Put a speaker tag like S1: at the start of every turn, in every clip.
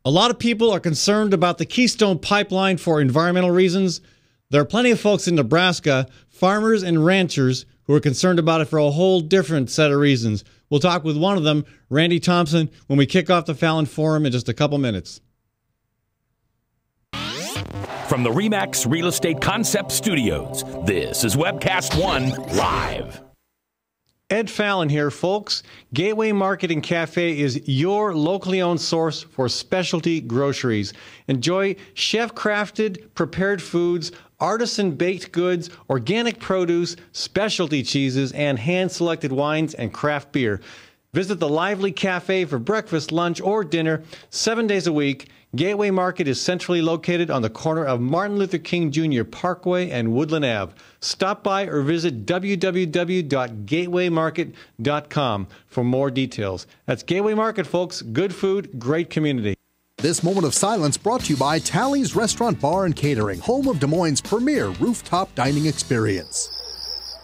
S1: A lot of people are concerned about the Keystone Pipeline for environmental reasons. There are plenty of folks in Nebraska, farmers and ranchers, who are concerned about it for a whole different set of reasons. We'll talk with one of them, Randy Thompson, when we kick off the Fallon Forum in just a couple minutes.
S2: From the RE/MAX Real Estate Concept Studios, this is Webcast One Live.
S1: Ed Fallon here, folks. Gateway Market and Cafe is your locally owned source for specialty groceries. Enjoy chef-crafted, prepared foods, artisan baked goods, organic produce, specialty cheeses, and hand-selected wines and craft beer. Visit the lively cafe for breakfast, lunch, or dinner 7 days a week. Gateway Market is centrally located on the corner of Martin Luther King Jr. Parkway and Woodland Ave. Stop by or visit www.gatewaymarket.com for more details. That's Gateway Market, folks. Good food, great community.
S3: This moment of silence brought to you by Tally's Restaurant Bar and Catering, home of Des Moines' premier rooftop dining experience.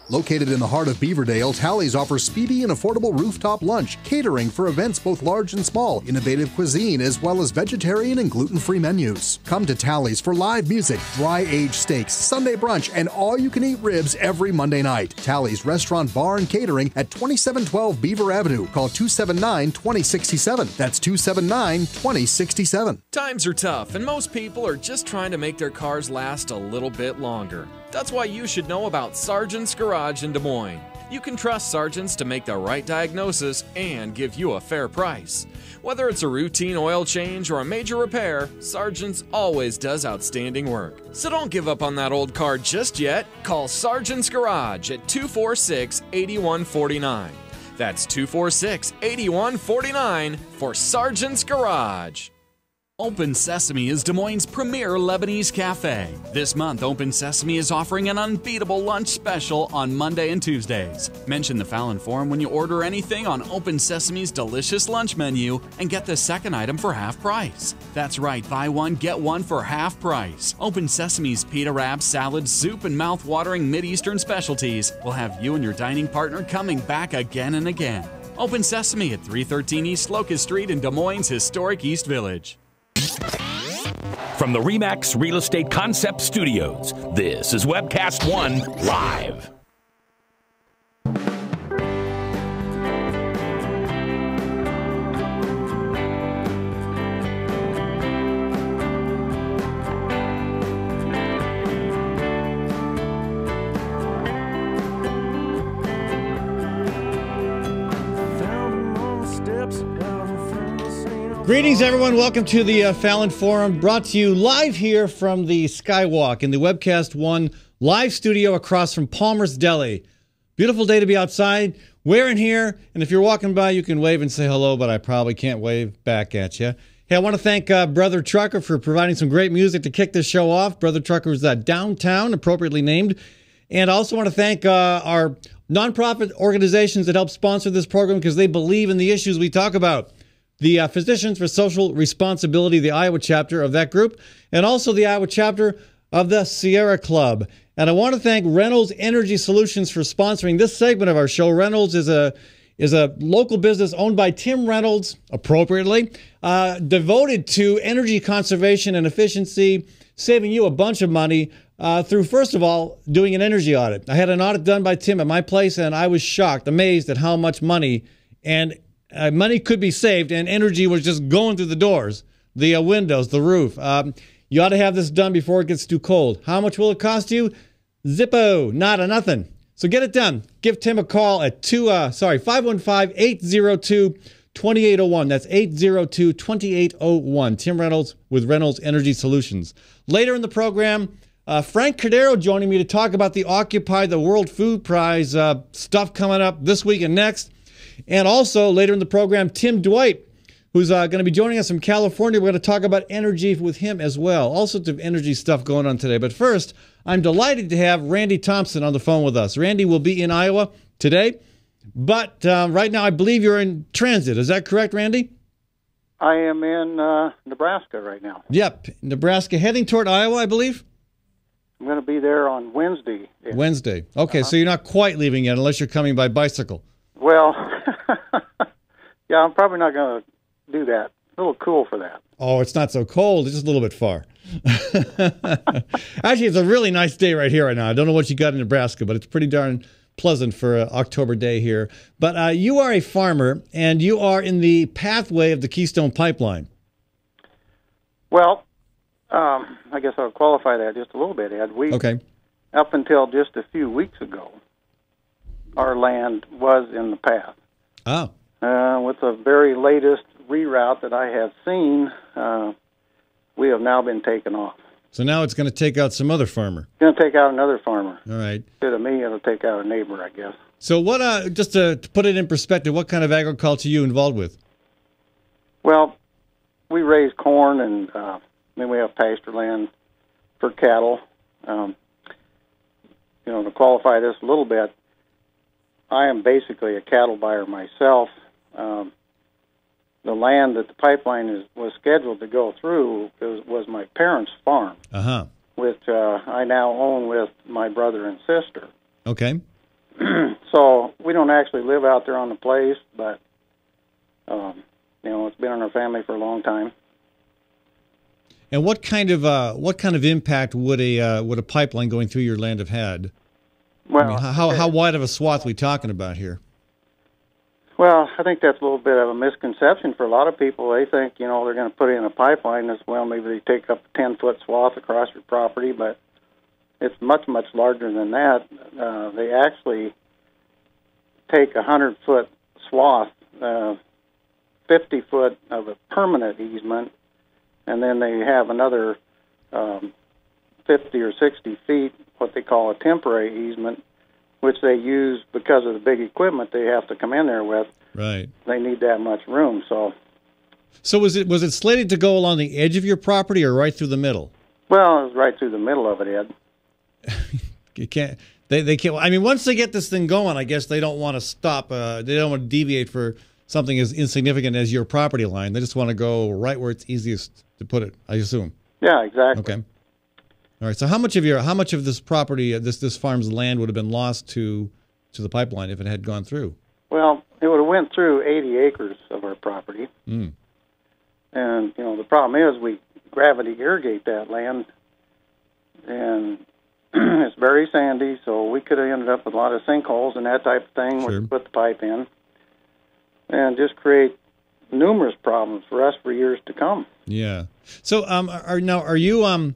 S3: Located in the heart of Beaverdale, Tally's offers speedy and affordable rooftop lunch, catering for events both large and small, innovative cuisine, as well as vegetarian and gluten-free menus. Come to Tally's for live music, dry-aged steaks, Sunday brunch, and all-you-can-eat ribs every Monday night. Tally's Restaurant Bar and Catering at 2712 Beaver Avenue. Call 279-2067. That's 279-2067.
S4: Times are tough, and most people are just trying to make their cars last a little bit longer. That's why you should know about Sargent's Garage in Des Moines. You can trust Sargent's to make the right diagnosis and give you a fair price. Whether it's a routine oil change or a major repair, Sargent's always does outstanding work. So don't give up on that old car just yet. Call Sargent's Garage at 246-8149. That's 246-8149 for Sargent's Garage. Open Sesame is Des Moines' premier Lebanese cafe. This month, Open Sesame is offering an unbeatable lunch special on Monday and Tuesdays. Mention the Fallon Forum when you order anything on Open Sesame's delicious lunch menu and get the second item for half price. That's right, buy one, get one for half price. Open Sesame's pita wraps, salads, soup, and mouth-watering Mideastern specialties will have you and your dining partner coming back again and again. Open Sesame at 313 East Locust Street in Des Moines' historic East Village.
S2: From the RE/MAX Real Estate Concept Studios, this is Webcast One Live.
S1: Greetings, everyone. Welcome to the Fallon Forum, brought to you live here from the Skywalk in the Webcast One live studio across from Palmer's Deli. Beautiful day to be outside. We're in here, and if you're walking by, you can wave and say hello, but I probably can't wave back at you. Hey, I want to thank Brother Trucker for providing some great music to kick this show off. Brother Trucker is downtown, appropriately named. And I also want to thank our nonprofit organizations that help sponsor this program because they believe in the issues we talk about. The Physicians for Social Responsibility, the Iowa chapter of that group, and also the Iowa chapter of the Sierra Club. And I want to thank Reynolds Energy Solutions for sponsoring this segment of our show. Reynolds is a local business owned by Tim Reynolds, appropriately, devoted to energy conservation and efficiency, saving you a bunch of money through, first of all, doing an energy audit. I had an audit done by Tim at my place, and I was shocked, amazed at how much money money could be saved, and energy was just going through the doors, the windows, the roof. You ought to have this done before it gets too cold. How much will it cost you? Zippo, nada, nothing. So get it done. Give Tim a call at 515-802-2801. That's 802-2801. Tim Reynolds with Reynolds Energy Solutions. Later in the program, Frank Cordero joining me to talk about the Occupy the World Food Prize stuff coming up this week and next. And also, later in the program, Tim Dwight, who's going to be joining us from California. We're going to talk about energy with him as well. All sorts of energy stuff going on today. But first, I'm delighted to have Randy Thompson on the phone with us. Randy will be in Iowa today, but right now I believe you're in transit. Is that correct, Randy?
S5: I am in Nebraska right now.
S1: Yep, Nebraska, heading toward Iowa, I believe?
S5: I'm going to be there on Wednesday.
S1: Wednesday. Okay, so you're not quite leaving yet unless you're coming by bicycle.
S5: Well, yeah, I'm probably not going to do that. A little cool for that.
S1: Oh, it's not so cold. It's just a little bit far. Actually, it's a really nice day right here right now. I don't know what you got in Nebraska, but it's pretty darn pleasant for an October day here. But you are a farmer, and you are in the pathway of the Keystone Pipeline.
S5: Well, I guess I'll qualify that just a little bit, Ed.
S1: Okay.
S5: Up until just a few weeks ago, our land was in the path.
S1: Oh.
S5: With the very latest reroute that I have seen, we have now been taken off.
S1: So now it's going to take out some other farmer.
S5: It's going to take out another farmer.
S1: All right.
S5: Instead of me, it'll take out a neighbor, I guess.
S1: So what? Just to put it in perspective, what kind of agriculture are you involved with?
S5: Well, we raise corn, and then we have pasture land for cattle. To qualify this a little bit, I am basically a cattle buyer myself. The land that the pipeline was scheduled to go through was my parents' farm, which I now own with my brother and sister.
S1: Okay.
S5: So we don't actually live out there on the place, but it's been in our family for a long time.
S1: And what kind of impact would a pipeline going through your land have had?
S5: Well,
S1: I mean, how wide of a swath are we talking about here?
S5: Well, I think that's a little bit of a misconception for a lot of people. They think, they're going to put in a pipeline as well. Maybe they take up a 10-foot swath across your property, but it's much, much larger than that. They actually take a 100-foot swath, 50 foot of a permanent easement, and then they have another 50 or 60 feet, what they call a temporary easement, which they use because of the big equipment they have to come in there with.
S1: Right. They
S5: need that much room. So
S1: was it slated to go along the edge of your property or right through the middle?
S5: Well, it was right through the middle of it, Ed.
S1: You can't. They can't. I mean, once they get this thing going, I guess they don't want to stop. They don't want to deviate for something as insignificant as your property line. They just want to go right where it's easiest to put it, I assume.
S5: Yeah, exactly.
S1: Okay. All right. So how much of this property, this farm's land, would have been lost to the pipeline if it had gone through?
S5: Well, it would have went through 80 acres of our property.
S1: Mm.
S5: And the problem is we gravity irrigate that land, and it's very sandy, so we could have ended up with a lot of sinkholes and that type of thing.
S1: Sure.
S5: We put the pipe in, and just create numerous problems for us for years to come.
S1: Yeah. So, are you?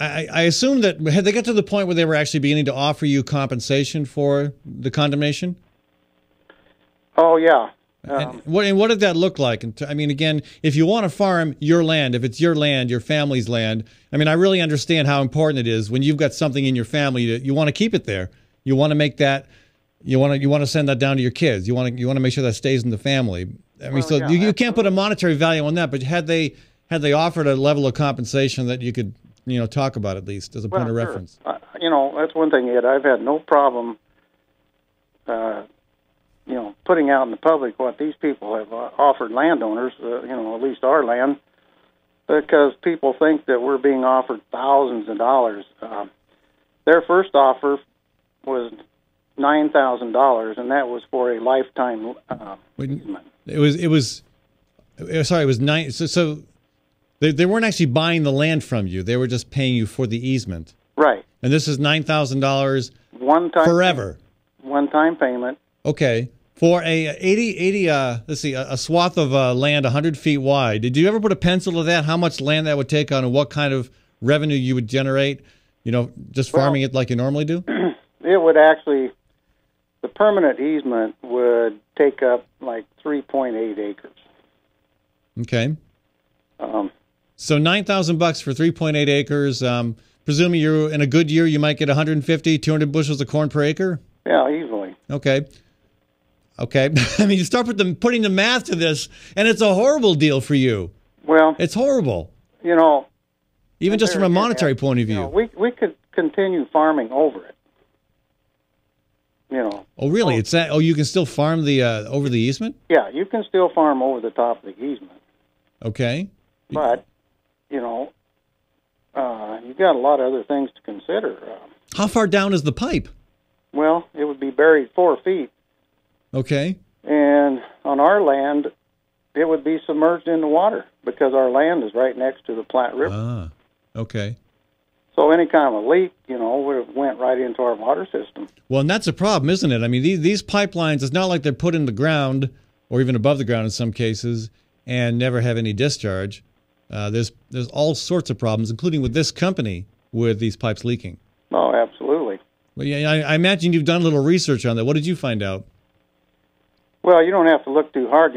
S1: I assume that had they got to the point where they were actually beginning to offer you compensation for the condemnation?
S5: Oh yeah.
S1: And what did that look like? I mean, again, if you want to farm your land, if it's your land, your family's land, I mean, I really understand how important it is when you've got something in your family that you want to keep it there. You want to make that. You want to send that down to your kids. You want to make sure that stays in the family. I mean, you can't put a monetary value on that. But had they offered a level of compensation that you could talk about at least as a point of reference.
S5: That's one thing, Ed. I've had no problem, putting out in the public what these people have offered landowners, at least our land, because people think that we're being offered thousands of dollars. Their first offer was $9,000, and that was for a lifetime easement.
S1: It was nine. So they weren't actually buying the land from you. They were just paying you for the easement.
S5: Right.
S1: And this is $9,000
S5: one-time
S1: forever.
S5: One-time payment.
S1: Okay. For a swath of land 100 feet wide. Did you ever put a pencil to that? How much land that would take on and what kind of revenue you would generate, just farming it like you normally do?
S5: It would actually, the permanent easement would take up like 3.8 acres.
S1: Okay. So $9,000 for 3.8 acres. Presuming you're in a good year, you might get 150, 200 bushels of corn per acre?
S5: Yeah, easily.
S1: Okay. I mean, you start putting the math to this, and it's a horrible deal for you. Well, it's horrible. Even just from a monetary point of view.
S5: We could continue farming over it.
S1: Oh, really? It's that? Oh, you can still farm the over the easement?
S5: Yeah, you can still farm over the top of the easement.
S1: Okay.
S5: But you got a lot of other things to consider.
S1: How far down is the pipe?
S5: Well, it would be buried 4 feet.
S1: Okay.
S5: And on our land, it would be submerged in the water because our land is right next to the Platte River.
S1: Ah, okay.
S5: So any kind of a leak, would have went right into our water system.
S1: Well, and that's a problem, isn't it? I mean, these pipelines, it's not like they're put in the ground or even above the ground in some cases and never have any discharge. There's all sorts of problems, including with this company, with these pipes leaking.
S5: Oh, absolutely.
S1: Well, yeah, I imagine you've done a little research on that. What did you find out?
S5: Well, you don't have to look too hard.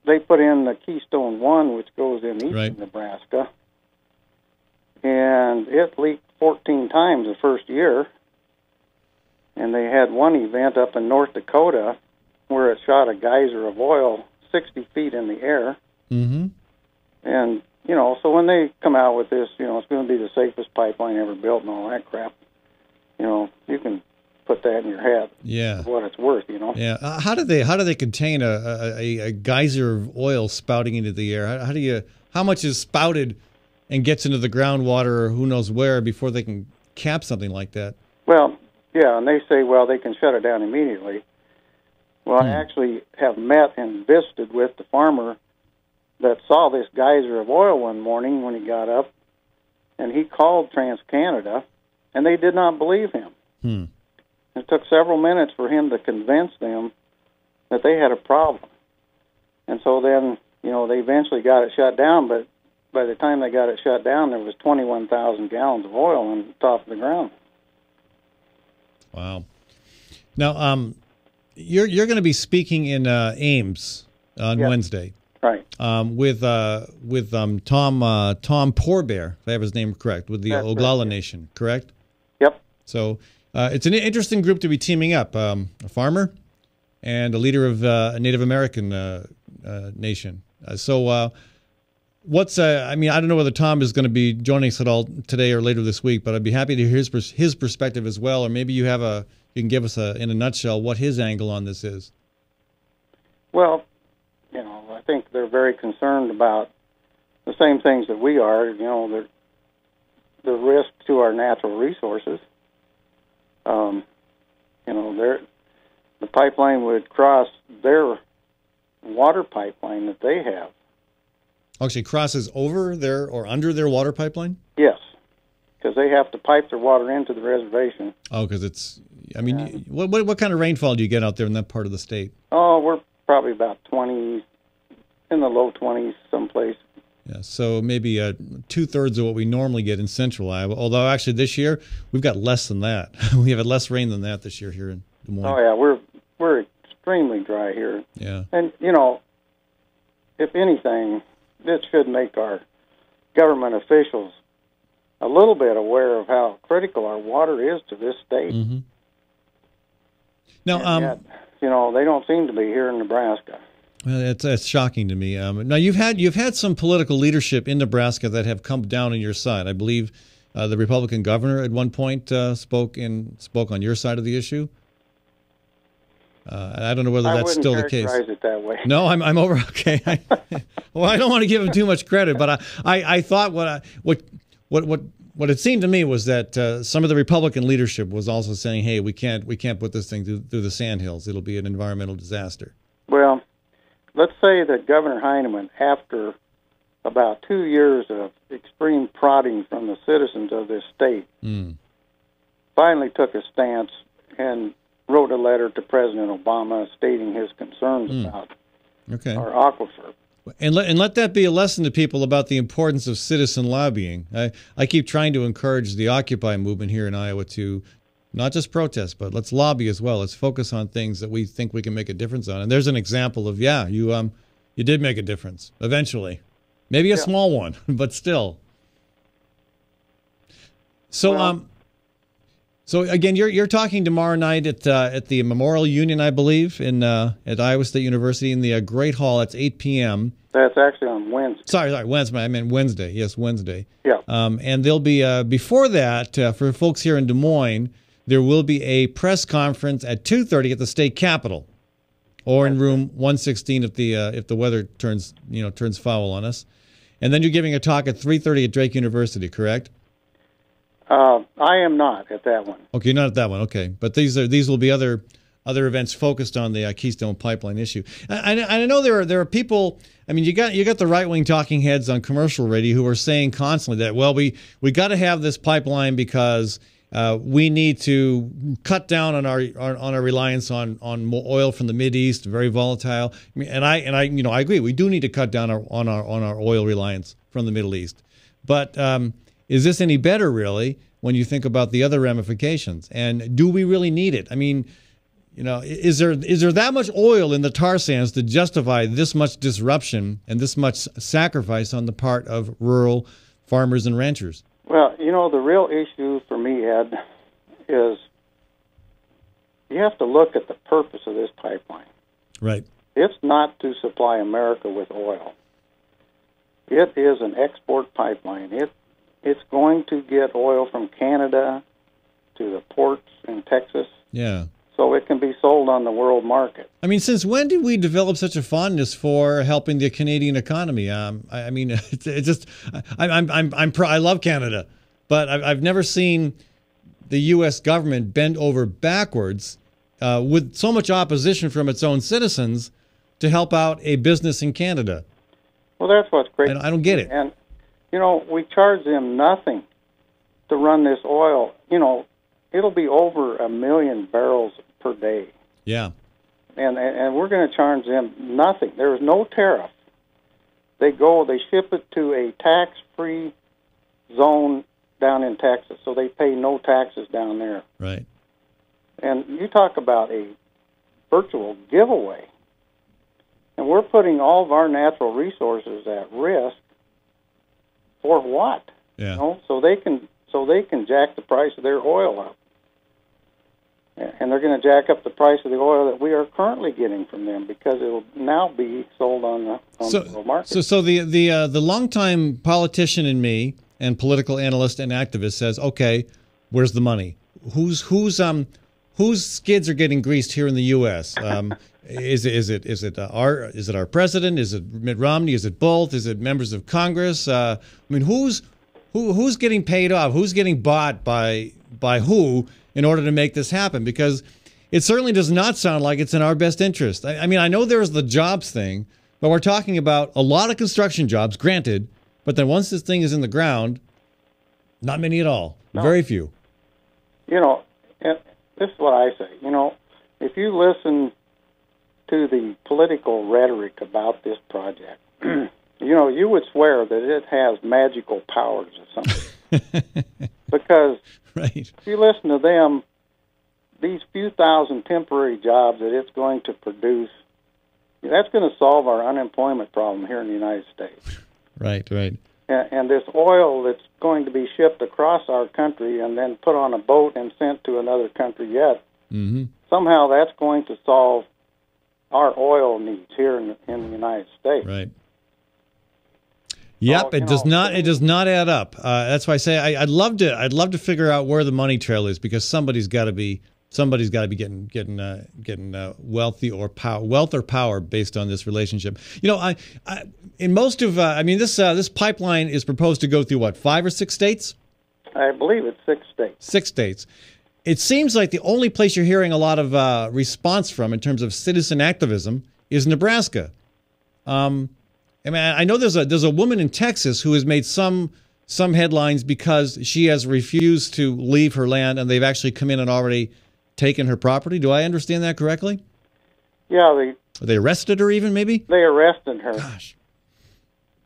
S5: They put in the Keystone 1, which goes in eastern Nebraska, and it leaked 14 times the first year. And they had one event up in North Dakota where it shot a geyser of oil 60 feet in the air.
S1: Mm-hmm.
S5: And, so when they come out with this, it's going to be the safest pipeline ever built and all that crap, you can put that in your head.
S1: Yeah.
S5: For what it's worth,
S1: Yeah. How do they contain a geyser of oil spouting into the air? How much is spouted and gets into the groundwater or who knows where before they can cap something like that?
S5: Well, yeah, and they say, they can shut it down immediately. Well, I actually have met and visited with the farmer that saw this geyser of oil one morning when he got up, and he called TransCanada, and they did not believe him. It took several minutes for him to convince them that they had a problem. And so then, they eventually got it shut down, but by the time they got it shut down, there was 21,000 gallons of oil on the top of the ground.
S1: Wow. Now, you're going to be speaking in Ames on Wednesday.
S5: Right.
S1: With Tom Porbear, if I have his name correct, with the Oglala Nation, correct?
S5: Yep.
S1: So it's an interesting group to be teaming up, a farmer and a leader of a Native American nation. I don't know whether Tom is going to be joining us at all today or later this week, but I'd be happy to hear his perspective as well, or maybe you can give us in a nutshell what his angle on this is.
S5: Well, I think they're very concerned about the same things that we are, the risk to our natural resources. The pipeline would cross their water pipeline that they have.
S1: Actually crosses over their or under their water pipeline?
S5: Yes, because they have to pipe their water into the reservation.
S1: Oh, because it's, what kind of rainfall do you get out there in that part of the state?
S5: Oh, we're probably about 20, in the low 20s someplace.
S1: Yeah, so maybe 2/3 of what we normally get in central Iowa, although actually this year we've got less than that. We have had less rain than that this year here in Des Moines.
S5: Oh, yeah, we're extremely dry here.
S1: Yeah.
S5: And, if anything, this should make our government officials a little bit aware of how critical our water is to this state.
S1: Mm-hmm. Now,
S5: yet, they don't seem to be here in Nebraska.
S1: Well, it's shocking to me. Now, you've had some political leadership in Nebraska that have come down on your side. I believe the Republican governor at one point spoke on your side of the issue. I don't know whether that's still the case.
S5: I wouldn't characterize it that way.
S1: No, I'm over. Okay. Well, I don't want to give him too much credit, but I thought what it seemed to me was that some of the Republican leadership was also saying, "Hey, we can't put this thing through the sandhills. It'll be an environmental disaster."
S5: Well, let's say that Governor Heineman, after about 2 years of extreme prodding from the citizens of this state, finally took a stance and wrote a letter to President Obama stating his concerns about our aquifer.
S1: And let that be a lesson to people about the importance of citizen lobbying. I keep trying to encourage the Occupy movement here in Iowa to not just protest, but let's lobby as well. Let's focus on things that we think we can make a difference on. And there's an example of, you did make a difference eventually. Maybe a small one, but still. So, so again, you're talking tomorrow night at the Memorial Union, I believe, at Iowa State University in the Great Hall. It's 8 p.m.
S5: That's actually on Wednesday.
S1: Sorry, Wednesday. I meant Wednesday. Yes, Wednesday.
S5: Yeah.
S1: And there'll be before that for folks here in Des Moines, there will be a press conference at 2:30 at the state capitol, or in room 116 if the weather turns foul on us. And then you're giving a talk at 3:30 at Drake University, correct?
S5: I am not at that one.
S1: Okay, you're not at that one. Okay, but these will be other other events focused on the Keystone Pipeline issue. I know there are people. I mean, you got the right-wing talking heads on commercial radio who are saying constantly that, well, we got to have this pipeline because we need to cut down on our reliance on oil from the Mideast, very volatile. I mean, and I agree. We do need to cut down on our oil reliance from the Middle East. But is this any better, really, when you think about the other ramifications? And do we really need it? I mean, is there that much oil in the tar sands to justify this much disruption and this much sacrifice on the part of rural farmers and ranchers?
S5: Well, the real issue for me, Ed, is you have to look at the purpose of this pipeline.
S1: Right.
S5: It's not to supply America with oil. It is an export pipeline. It's going to get oil from Canada to the ports in Texas.
S1: Yeah.
S5: So it can be sold on the world market.
S1: I mean, since when did we develop such a fondness for helping the Canadian economy? I mean, it's just I love Canada, but I've never seen the U.S. government bend over backwards with so much opposition from its own citizens to help out a business in Canada.
S5: Well, that's what's great.
S1: I don't get it.
S5: And we charge them nothing to run this oil. It'll be over 1 million barrels per day.
S1: Yeah.
S5: And we're going to charge them nothing. There is no tariff. They ship it to a tax-free zone down in Texas, so they pay no taxes down there.
S1: Right.
S5: And you talk about a virtual giveaway. And we're putting all of our natural resources at risk for what?
S1: Yeah.
S5: So they can jack the price of their oil up. And they're going to jack up the price of the oil that we are currently getting from them because it will now be sold on the world market. So
S1: the longtime politician in me and political analyst and activist says, okay, where's the money? Whose skids are getting greased here in the U.S.? Is it our president? Is it Mitt Romney? Is it both? Is it members of Congress? I mean, who's getting paid off? Who's getting bought by who in order to make this happen? Because it certainly does not sound like it's in our best interest. I mean, I know there's the jobs thing, but we're talking about a lot of construction jobs, granted, but then once this thing is in the ground, not many at all. No. Very few.
S5: And this is what I say. If you listen to the political rhetoric about this project, you would swear that it has magical powers or something. Because
S1: right.
S5: If you listen to them, these few thousand temporary jobs that it's going to produce, that's going to solve our unemployment problem here in the United States.
S1: Right.
S5: And this oil that's going to be shipped across our country and then put on a boat and sent to another country somehow that's going to solve our oil needs here in the United States.
S1: Right. Yep, so, it does not add up. That's why I say I'd love to figure out where the money trail is, because somebody's got to be getting wealthy or wealth or power based on this relationship. In most of this pipeline is proposed to go through what, 5 or 6 states?
S5: I believe it's 6 states.
S1: 6 states. It seems like the only place you're hearing a lot of response from in terms of citizen activism is Nebraska. I know there's a woman in Texas who has made some headlines because she has refused to leave her land, and they've actually come in and already taken her property. Do I understand that correctly?
S5: Yeah,
S1: they arrested her even, maybe?
S5: They arrested her.
S1: Gosh.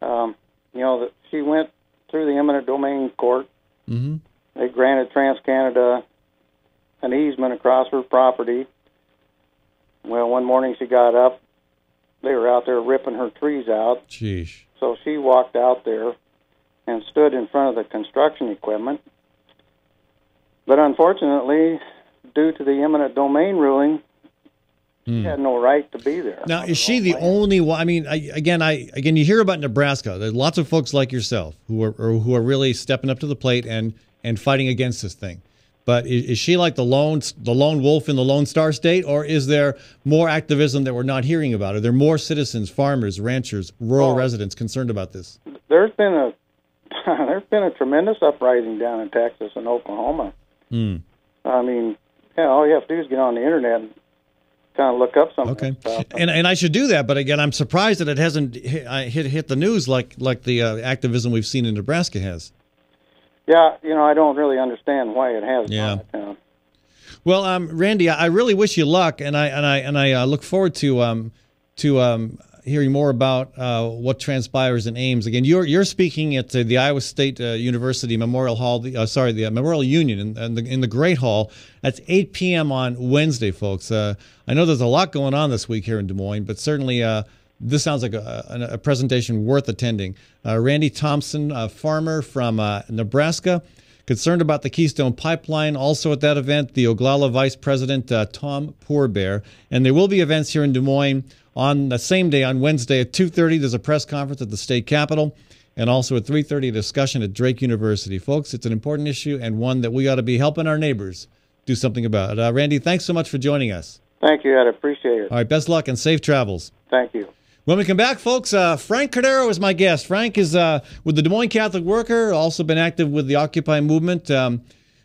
S5: That she went through the eminent domain court.
S1: Mm-hmm.
S5: They granted TransCanada an easement across her property. Well, one morning she got up. They were out there ripping her trees out.
S1: Sheesh.
S5: So she walked out there and stood in front of the construction equipment. But unfortunately, due to the eminent domain ruling, she had no right to be there.
S1: Now, is she the only one? I mean, again, you hear about Nebraska. There's lots of folks like yourself who are really stepping up to the plate and fighting against this thing. But is she like the lone wolf in the Lone Star State, or is there more activism that we're not hearing about? Are there more citizens, farmers, ranchers, rural residents concerned about this?
S5: There's been a tremendous uprising down in Texas and Oklahoma.
S1: Mm.
S5: I mean, all you have to do is get on the internet kind of look up some
S1: Okay.
S5: of this stuff.
S1: And I should do that, but again, I'm surprised that it hasn't hit the news like the activism we've seen in Nebraska has.
S5: Yeah, I don't really understand why it has.
S1: Yeah.
S5: Not.
S1: Well, Randy, I really wish you luck, and I look forward to hearing more about what transpires in Ames. Again, you're speaking at the Iowa State University Memorial Hall, the Memorial Union in the Great Hall. That's 8 p.m. on Wednesday, folks. I know there's a lot going on this week here in Des Moines, but certainly this sounds like a presentation worth attending. Randy Thompson, farmer from Nebraska, concerned about the Keystone Pipeline. Also at that event, the Oglala Vice President, Tom Poorbear. And there will be events here in Des Moines on the same day, on Wednesday at 2:30. There's a press conference at the state capitol. And also at 3:30, a discussion at Drake University. Folks, it's an important issue and one that we ought to be helping our neighbors do something about. Randy, thanks so much for joining us.
S5: Thank you, Ed. I appreciate it.
S1: All right, best luck and safe travels.
S5: Thank you.
S1: When we come back, folks, Frank Cordero is my guest. Frank is with the Des Moines Catholic Worker, also been active with the Occupy movement.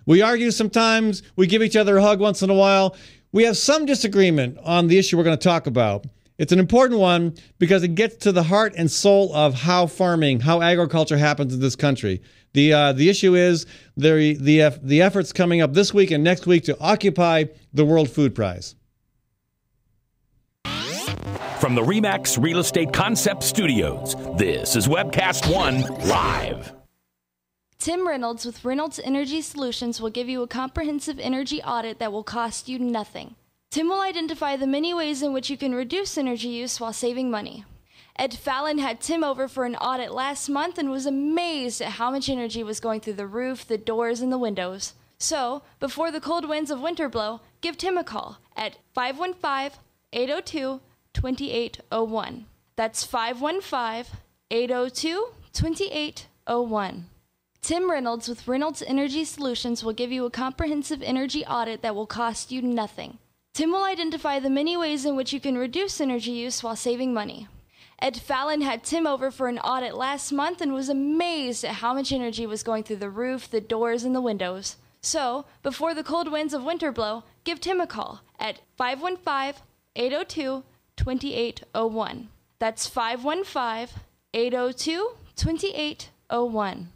S1: We argue sometimes. We give each other a hug once in a while. We have some disagreement on the issue we're going to talk about. It's an important one because it gets to the heart and soul of how farming, how agriculture happens in this country. The issue is the efforts coming up this week and next week to occupy the World Food Prize.
S2: From the RE/MAX Real Estate Concept Studios, this is Webcast One Live.
S6: Tim Reynolds with Reynolds Energy Solutions will give you a comprehensive energy audit that will cost you nothing. Tim will identify the many ways in which you can reduce energy use while saving money. Ed Fallon had Tim over for an audit last month and was amazed at how much energy was going through the roof, the doors, and the windows. So, before the cold winds of winter blow, give Tim a call at 515-802-2801. That's 515-802-2801. Tim Reynolds with Reynolds Energy Solutions will give you a comprehensive energy audit that will cost you nothing. Tim will identify the many ways in which you can reduce energy use while saving money. Ed Fallon had Tim over for an audit last month and was amazed at how much energy was going through the roof, the doors, and the windows. So, before the cold winds of winter blow, give Tim a call at 515-802-2801. That's 515-802-2801.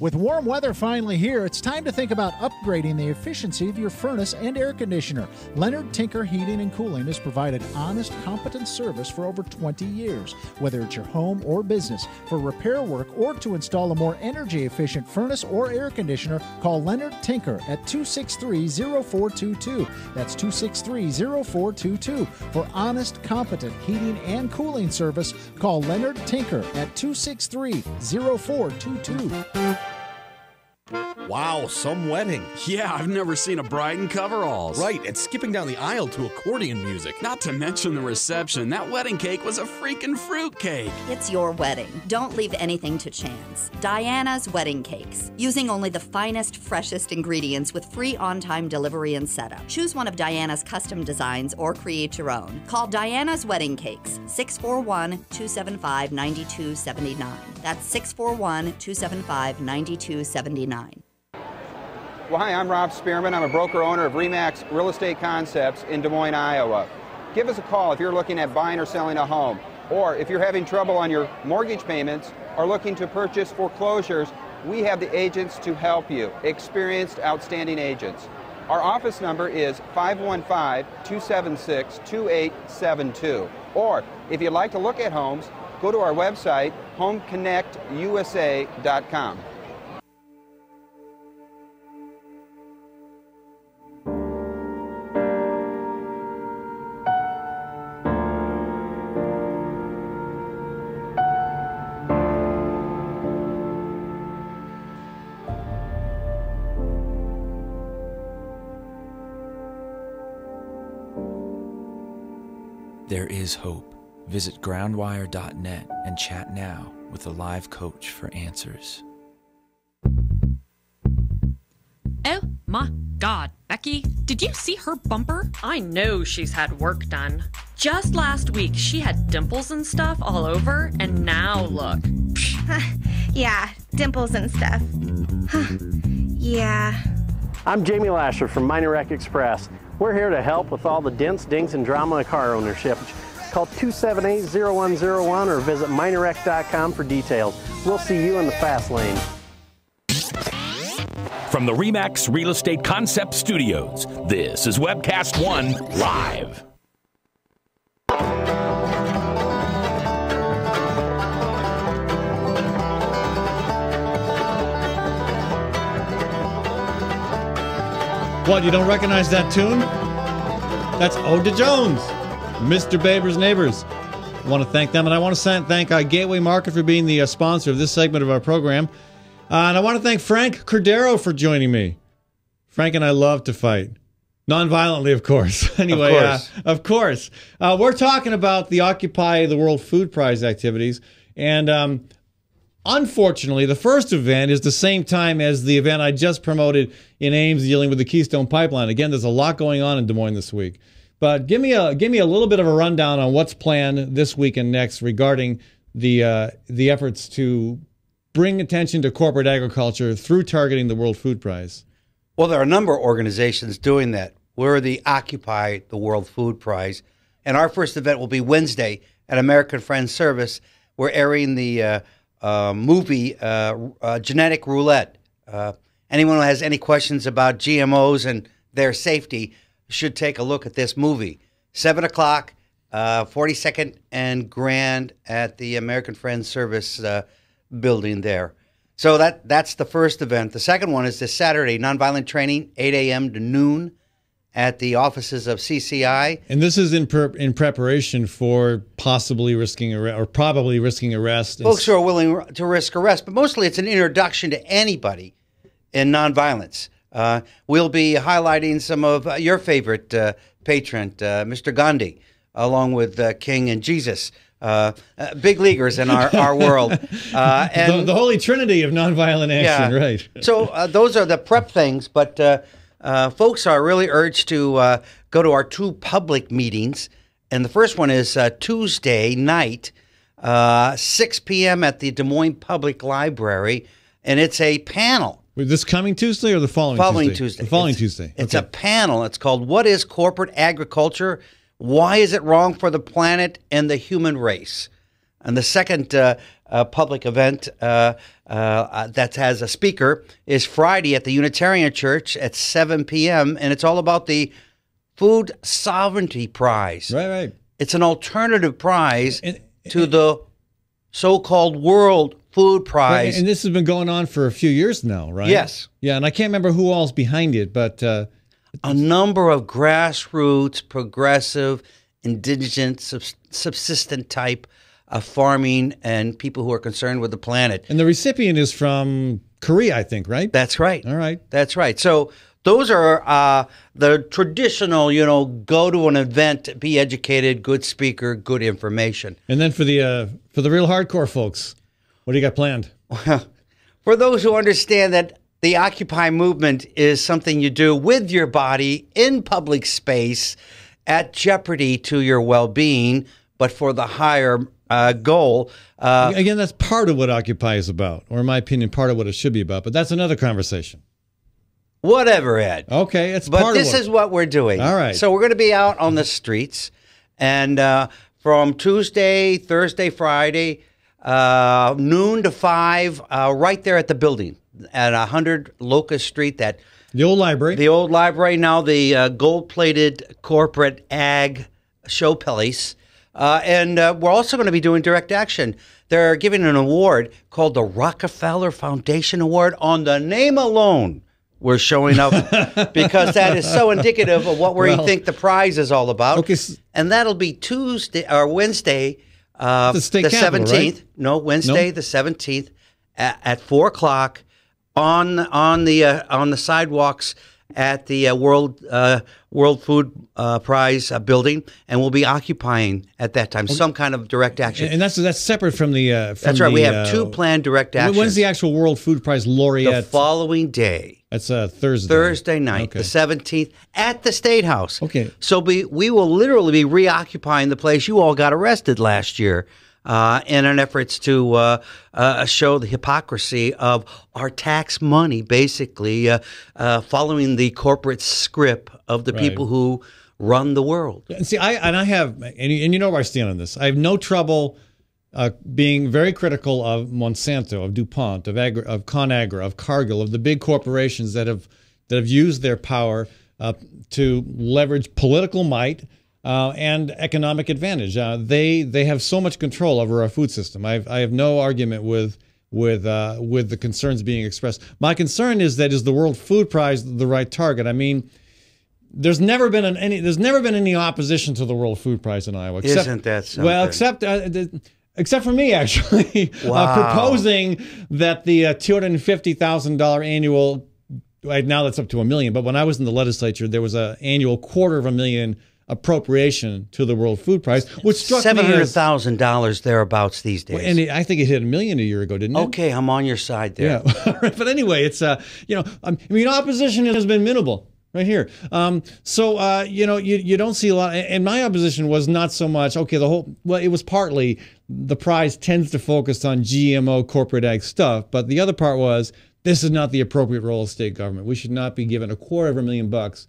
S7: With warm weather finally here, it's time to think about upgrading the efficiency of your furnace and air conditioner. Leonard Tinker Heating and Cooling has provided honest, competent service for over 20 years. Whether it's your home or business, for repair work or to install a more energy-efficient furnace or air conditioner, call Leonard Tinker at 263-0422. That's 263-0422. For honest, competent heating and cooling service, call Leonard Tinker at 263-0422.
S8: Wow, some wedding.
S4: Yeah, I've never seen a bride in coveralls.
S8: Right, and skipping down the aisle to accordion music.
S4: Not to mention the reception. That wedding cake was a freaking fruit cake.
S9: It's your wedding. Don't leave anything to chance. Diana's Wedding Cakes. Using only the finest, freshest ingredients with free on-time delivery and setup. Choose one of Diana's custom designs or create your own. Call Diana's Wedding Cakes, 641-275-9279. That's 641-275-9279.
S10: Well, hi, I'm Rob Spearman. I'm a broker-owner of RE/MAX Real Estate Concepts in Des Moines, Iowa. Give us a call if you're looking at buying or selling a home, or if you're having trouble on your mortgage payments or looking to purchase foreclosures. We have the agents to help you, experienced, outstanding agents. Our office number is 515-276-2872. Or if you'd like to look at homes, go to our website, homeconnectusa.com.
S11: There is hope. Visit groundwire.net and chat now with a live coach for answers.
S12: Oh my God, Becky, did you see her bumper? I know she's had work done. Just last week, she had dimples and stuff all over, and now look.
S13: Yeah, dimples and stuff. Yeah.
S14: I'm Jamie Lasher from Minor Rec Express. We're here to help with all the dents, dings, and drama of car ownership. Call 278-0101 or visit minorx.com for details. We'll see you in the fast lane.
S2: From the RE/MAX Real Estate Concept Studios, this is Webcast One Live.
S1: What, you don't recognize that tune? That's Ode to Jones, Mr. Baber's Neighbors. I want to thank them, and I want to thank Gateway Market for being the sponsor of this segment of our program. And I want to thank Frank Cordero for joining me. Frank and I love to fight. Non-violently, of course. Anyway, of course. We're talking about the Occupy the World Food Prize activities. And unfortunately, the first event is the same time as the event I just promoted in Ames dealing with the Keystone Pipeline. Again, there's a lot going on in Des Moines this week. But give me a little bit of a rundown on what's planned this week and next regarding the efforts to bring attention to corporate agriculture through targeting the World Food Prize.
S15: Well, there are a number of organizations doing that. We're the Occupy the World Food Prize, and our first event will be Wednesday at American Friends Service. We're airing the movie Genetic Roulette. Anyone who has any questions about GMOs and their safety should take a look at this movie. 7 o'clock, 42nd and Grand at the American Friends Service building there. So that's the first event. The second one is this Saturday, nonviolent training, 8 a.m. to noon at the offices of CCI.
S1: And this is in preparation for possibly risking arrest or probably risking arrest.
S15: Folks who are willing to risk arrest, but mostly it's an introduction to anybody in nonviolence. We'll be highlighting some of your favorite patron, Mr. Gandhi, along with King and Jesus. Big leaguers in our world. And
S1: the Holy Trinity of nonviolent action, right.
S15: So those are the prep things, but folks are really urged to go to our two public meetings. And the first one is Tuesday night, 6 p.m. at the Des Moines Public Library, and it's a panel.
S1: This coming Tuesday or the following Tuesday? The following Tuesday.
S15: It's a panel. It's called What is Corporate Agriculture? Why is it wrong for the planet and the human race? And the second public event that has a speaker is Friday at the Unitarian Church at 7 p.m., and it's all about the Food Sovereignty Prize.
S1: Right.
S15: It's an alternative prize to the so-called World Food Prize.
S1: Right, and this has been going on for a few years now, right?
S15: Yes.
S1: Yeah, and I can't remember who all's behind it, but...
S15: a number of grassroots, progressive, indigent, subsistent type of farming and people who are concerned with the planet.
S1: And the recipient is from Korea, I think, right?
S15: That's right.
S1: All right.
S15: That's right. So those are the traditional, go to an event, be educated, good speaker, good information.
S1: And then for the real hardcore folks, what do you got planned?
S15: For those who understand that the Occupy movement is something you do with your body in public space at jeopardy to your well-being, but for the higher goal.
S1: Again, that's part of what Occupy is about, or in my opinion, part of what it should be about, but that's another conversation.
S15: Whatever, Ed.
S1: Okay, it's
S15: but
S1: part of
S15: this is what we're doing.
S1: All right.
S15: So we're going to be out on the streets, and from Tuesday, Thursday, Friday, noon to 5, right there at the building at 100 Locust Street. The
S1: old library.
S15: The old library, now the gold-plated corporate ag showplace. And we're also going to be doing direct action. They're giving an award called the Rockefeller Foundation Award. On the name alone, we're showing up because that is so indicative of what we think the prize is all about.
S1: Okay.
S15: And that'll be Tuesday or Wednesday,
S1: the
S15: 17th.
S1: Right?
S15: No, Wednesday the 17th at 4 o'clock on the sidewalks at the World Food Prize building, and we'll be occupying at that time some kind of direct action.
S1: And that's separate from the.
S15: That's right. We have two planned direct actions.
S1: When's the actual World Food Prize laureate?
S15: The following day.
S1: That's Thursday.
S15: Thursday night,
S1: okay.
S15: The 17th, at the State House.
S1: Okay.
S15: So we will literally be reoccupying the place you all got arrested last year. in an effort to show the hypocrisy of our tax money, basically following the corporate script of the people who run the world.
S1: And see, and you know where I stand on this. I have no trouble being very critical of Monsanto, of DuPont, of ConAgra, of Cargill, of the big corporations that have used their power to leverage political might and economic advantage. They have so much control over our food system. I have no argument with the concerns being expressed. My concern is the World Food Prize the right target? I mean, there's never been any opposition to the World Food Prize in Iowa.
S15: Isn't that something?
S1: Well, except for me, actually, proposing that the $250,000 annual. Now that's up to $1 million. But when I was in the legislature, there was an annual $250,000 appropriation to the World Food Prize, which struck me as
S15: $700,000 thereabouts these days.
S1: And I think it hit $1 million a year ago, didn't it?
S15: Okay, I'm on your side there.
S1: Yeah, but anyway, it's opposition has been minimal. Right here. You don't see a lot. And my opposition was not so much, it was partly the prize tends to focus on GMO corporate ag stuff. But the other part was this is not the appropriate role of state government. We should not be given $250,000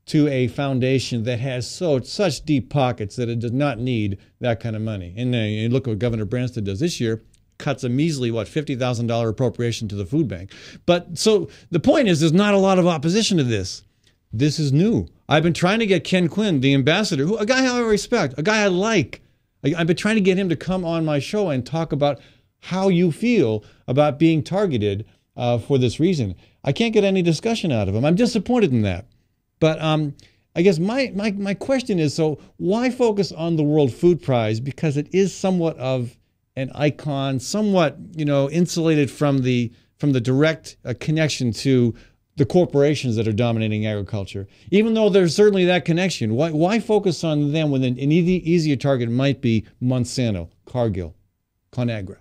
S1: to a foundation that has such deep pockets that it does not need that kind of money. And you look at what Governor Branstad does this year. Cuts a measly, $50,000 appropriation to the food bank. But so the point is there's not a lot of opposition to this. This is new. I've been trying to get Ken Quinn, the ambassador, a guy I respect, a guy I like. I've been trying to get him to come on my show and talk about how you feel about being targeted for this reason. I can't get any discussion out of him. I'm disappointed in that. But I guess my question is, so why focus on the World Food Prize? Because it is somewhat of an icon, somewhat insulated from the direct connection to the corporations that are dominating agriculture. Even though there's certainly that connection, why focus on them when an easier target might be Monsanto, Cargill, ConAgra?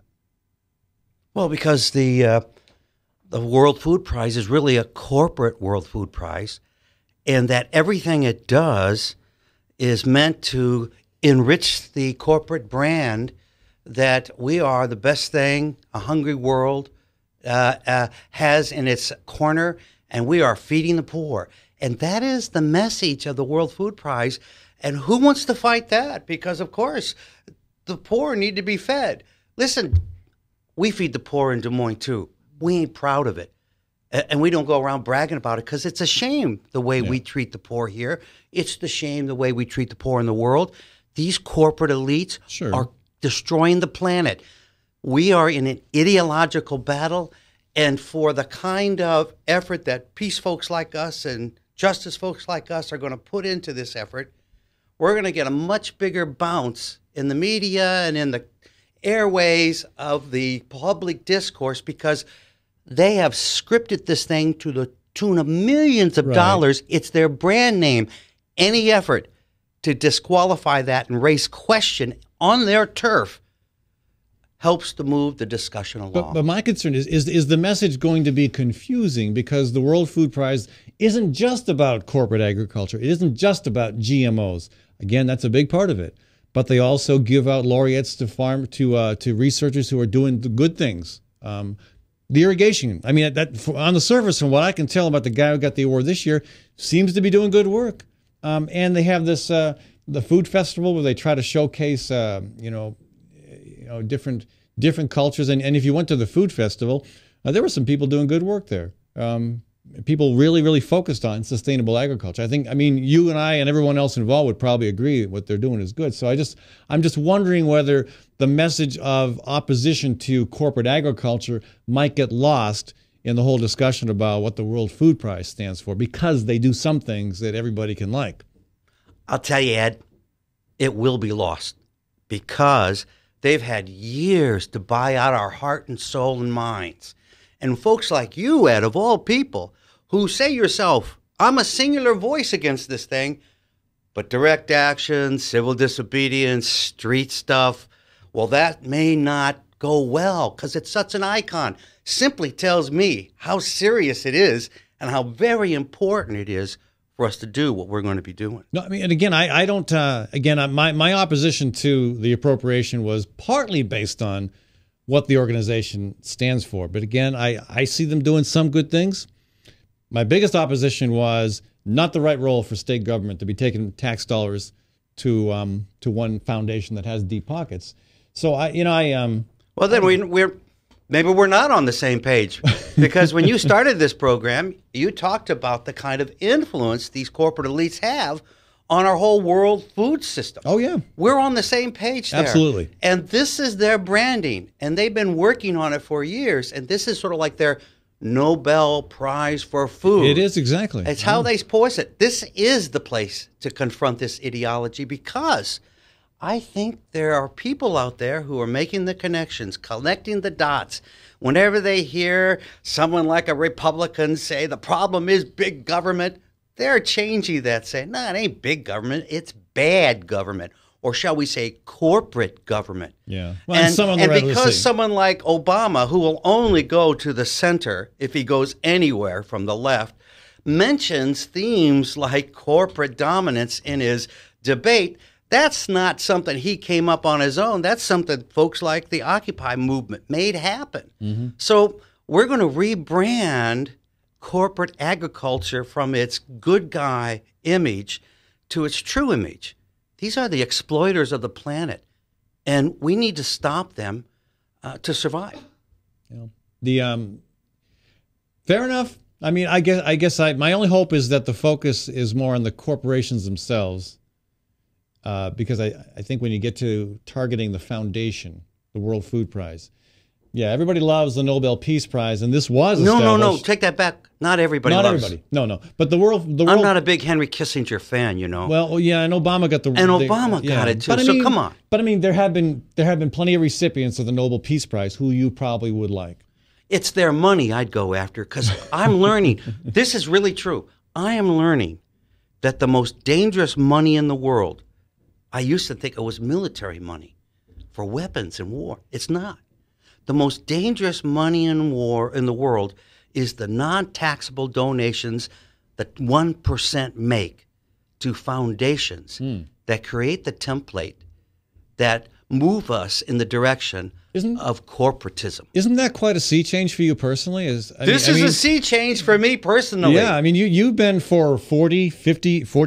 S15: Well, because the World Food Prize is really a corporate World Food Prize, and that everything it does is meant to enrich the corporate brand that we are the best thing a hungry world has in its corner, and we are feeding the poor. And that is the message of the World Food Prize. And who wants to fight that? Because, of course, the poor need to be fed. Listen, we feed the poor in Des Moines, too. We ain't proud of it. And we don't go around bragging about it because it's a shame the way we treat the poor here. It's the shame the way we treat the poor in the world. These corporate elites are destroying the planet. We are in an ideological battle. And for the kind of effort that peace folks like us and justice folks like us are going to put into this effort, we're going to get a much bigger bounce in the media and in the airways of the public discourse because they have scripted this thing to the tune of millions of dollars. It's their brand name. Any effort to disqualify that and raise question on their turf helps to move the discussion along.
S1: But my concern is the message going to be confusing because the World Food Prize isn't just about corporate agriculture. It isn't just about GMOs. Again, that's a big part of it. But they also give out laureates to researchers who are doing the good things. The irrigation. I mean, on the surface, from what I can tell about the guy who got the award this year, seems to be doing good work. And they have this the food festival where they try to showcase different cultures. And if you went to the food festival, there were some people doing good work there. People really, really focused on sustainable agriculture. I mean, you and I and everyone else involved would probably agree that what they're doing is good. So I'm just wondering whether the message of opposition to corporate agriculture might get lost in the whole discussion about what the World Food Prize stands for, because they do some things that everybody can like.
S15: I'll tell you, Ed, it will be lost because they've had years to buy out our heart and soul and minds. And folks like you, Ed, of all people, who say yourself, I'm a singular voice against this thing, but direct action, civil disobedience, street stuff, well, that may not go well because it's such an icon. Simply tells me how serious it is and how very important it is for us to do what we're going to be doing.
S1: No, I mean, and again, I don't. My opposition to the appropriation was partly based on what the organization stands for. But again, I see them doing some good things. My biggest opposition was not the right role for state government to be taking tax dollars to one foundation that has deep pockets. So
S15: Well, then maybe we're not on the same page, because when you started this program, you talked about the kind of influence these corporate elites have on our whole world food system.
S1: Oh, yeah.
S15: We're on the same page there.
S1: Absolutely.
S15: And this is their branding, and they've been working on it for years, and this is sort of like their Nobel Prize for food.
S1: It is, exactly.
S15: It's how they voice it. This is the place to confront this ideology, because I think there are people out there who are making the connections, connecting the dots. Whenever they hear someone like a Republican say the problem is big government, they're changing that, saying, no, it ain't big government, it's bad government. Or shall we say corporate government.
S1: Yeah. Well,
S15: and because someone like Obama, who will only go to the center if he goes anywhere from the left, mentions themes like corporate dominance in his debate, that's not something he came up on his own. That's something folks like the Occupy movement made happen.
S1: Mm-hmm.
S15: So we're going to rebrand corporate agriculture from its good guy image to its true image. These are the exploiters of the planet, and we need to stop them to survive.
S1: Yeah. Fair enough. I mean, I guess my only hope is that the focus is more on the corporations themselves, because I think when you get to targeting the foundation, the World Food Prize, yeah, everybody loves the Nobel Peace Prize, and this was established.
S15: No, take that back. Not everybody loves it.
S1: No. But the world.
S15: I'm not a big Henry Kissinger fan, you know.
S1: Well, yeah, and Obama got
S15: got it too.
S1: But,
S15: so come on.
S1: But I mean, there have been plenty of recipients of the Nobel Peace Prize who you probably would like.
S15: It's their money I'd go after, because I'm learning. This is really true. I am learning that the most dangerous money in the world, I used to think it was military money for weapons and war. It's not. The most dangerous money in the world is the non-taxable donations that 1% make to foundations that create the template that move us in the direction of corporatism.
S1: Isn't that quite a sea change for you personally?
S15: This is a sea change for me personally.
S1: Yeah, I mean, you've been for 40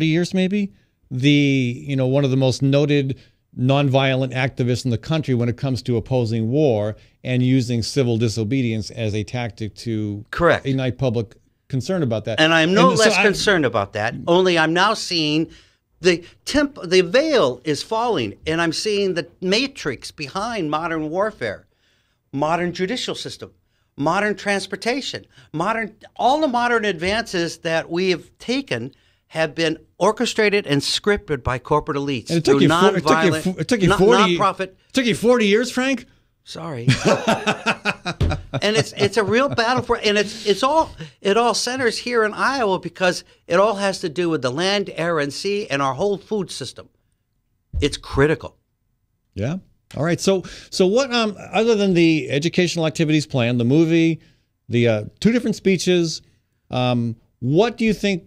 S1: years maybe, one of the most noted nonviolent activists in the country when it comes to opposing war and using civil disobedience as a tactic to ignite public concern about that.
S15: And I'm no less concerned about that, only I'm now seeing the veil is falling, and I'm seeing the matrix behind modern warfare, modern judicial system, modern transportation, all the modern advances that we have taken have been orchestrated and scripted by corporate elites.
S1: And it took you
S15: nonprofit.
S1: It took you 40 years, Frank?
S15: Sorry. And it's a real battle for, and it all centers here in Iowa, because it all has to do with the land, air, and sea, and our whole food system. It's critical.
S1: Yeah. All right. So what other than the educational activities plan, the movie, the 2 different speeches, what do you think?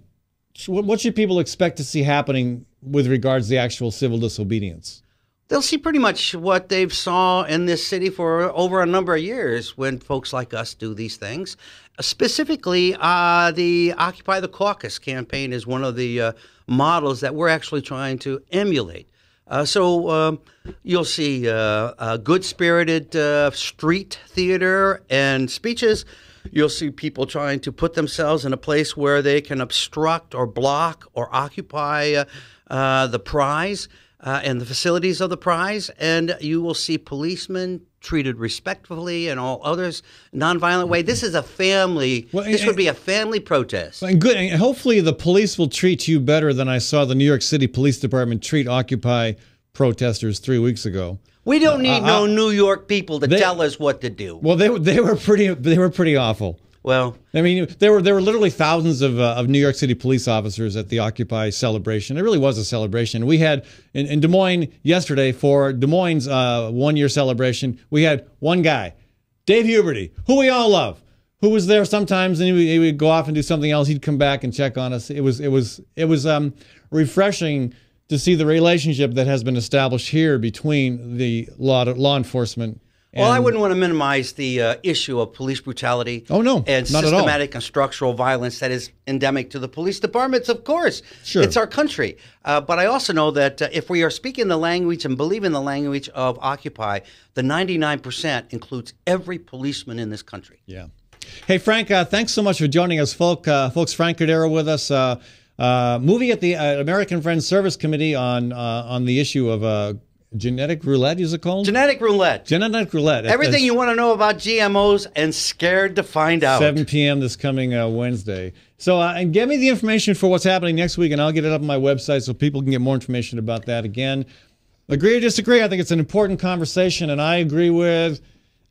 S1: What should people expect to see happening with regards to the actual civil disobedience?
S15: They'll see pretty much what they've saw in this city for over a number of years when folks like us do these things. Specifically, the Occupy the Caucus campaign is one of the models that we're actually trying to emulate. So you'll see good-spirited street theater and speeches. You'll see people trying to put themselves in a place where they can obstruct or block or occupy the prize and the facilities of the prize. And you will see policemen treated respectfully and all others nonviolent way. This is a family. This would be a family protest.
S1: And good. And hopefully the police will treat you better than I saw the New York City Police Department treat Occupy protesters 3 weeks ago.
S15: We don't need no New York people to tell us what to do.
S1: Well, they were pretty awful.
S15: Well,
S1: I mean, there were literally thousands of New York City police officers at the Occupy celebration. It really was a celebration. We had in Des Moines yesterday for Des Moines' 1-year celebration. We had one guy, Dave Huberty, who we all love, who was there sometimes, and he would go off and do something else. He'd come back and check on us. It was refreshing to see the relationship that has been established here between the law enforcement.
S15: Well, I wouldn't want to minimize the issue of police brutality.
S1: Oh, no,
S15: and
S1: not at all.
S15: systematic and structural violence that is endemic to the police departments, of course.
S1: Sure.
S15: It's our country. But I also know that if we are speaking the language and believe in the language of Occupy, the 99% includes every policeman in this country.
S1: Yeah. Hey, Frank, thanks so much for joining us, folks. Frank Cordero with us. Movie at the American Friends Service Committee on the issue of genetic roulette, is it called?
S15: Genetic roulette.
S1: Genetic roulette.
S15: Everything you want to know about GMOs and scared to find out.
S1: 7 p.m. this coming Wednesday. So, and get me the information for what's happening next week, and I'll get it up on my website so people can get more information about that. Again, agree or disagree, I think it's an important conversation, and I agree with,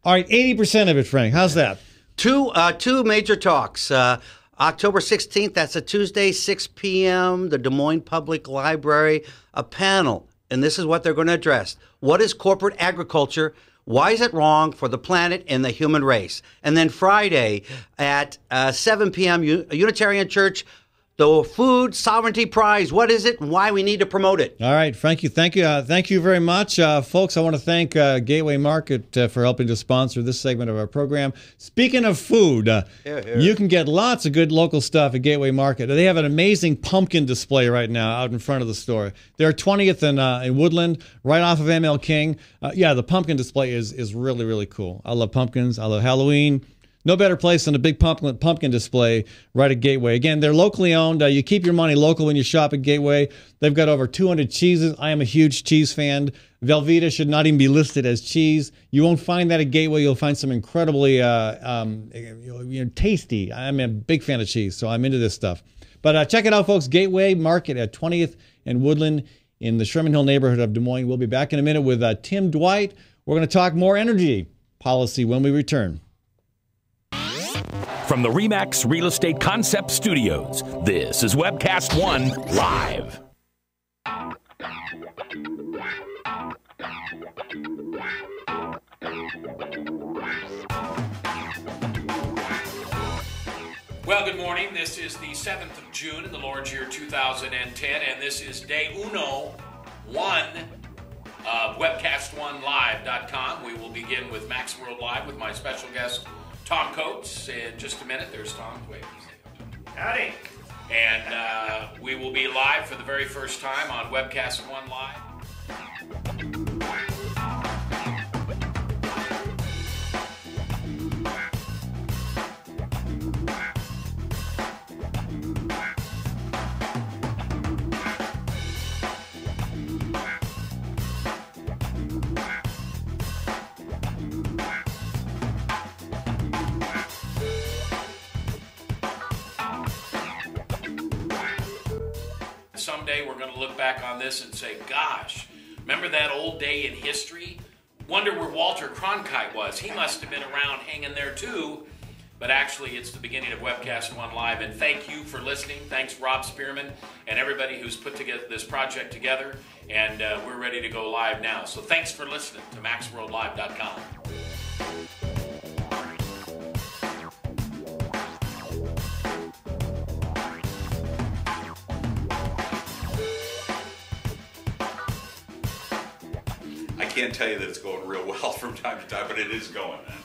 S1: all right, 80% of it, Frank. How's that?
S15: Two major talks. October 16th, that's a Tuesday, 6 p.m., the Des Moines Public Library, a panel. And this is what they're going to address. What is corporate agriculture? Why is it wrong for the planet and the human race? And then Friday at 7 p.m., Unitarian Church, the Food Sovereignty Prize. What is it and why we need to promote it?
S1: All right, Frank, thank you very much. Folks, I want to thank Gateway Market for helping to sponsor this segment of our program. Speaking of food, you can get lots of good local stuff at Gateway Market. They have an amazing pumpkin display right now out in front of the store. They're 20th in Woodland, right off of ML King. The pumpkin display is really, really cool. I love pumpkins. I love Halloween. No better place than a big pumpkin display right at Gateway. Again, they're locally owned. You keep your money local when you shop at Gateway. They've got over 200 cheeses. I am a huge cheese fan. Velveeta should not even be listed as cheese. You won't find that at Gateway. You'll find some incredibly tasty. I'm a big fan of cheese, so I'm into this stuff. But check it out, folks. Gateway Market at 20th and Woodland in the Sherman Hill neighborhood of Des Moines. We'll be back in a minute with Tim Dwight. We're going to talk more energy policy when we return.
S2: From the RE/MAX Real Estate Concept Studios, this is Webcast One Live.
S16: Well, good morning. This is the 7th of June in the Lord's year 2010, and this is day 1 of WebcastOneLive.com. We will begin with Max World Live with my special guest, Tom Coates. In just a minute, there's Tom. Wait. Howdy. And we will be live for the very first time on Webcast One Live. Someday we're going to look back on this and say, gosh, remember that old day in history? Wonder where Walter Cronkite was. He must have been around hanging there too. But actually, it's the beginning of Webcast One Live. And thank you for listening. Thanks, Rob Spearman, and everybody who's put together this project together. And we're ready to go live now. So thanks for listening to MaxWorldLive.com.
S17: I can't tell you that it's going real well from time to time, but it is going, man.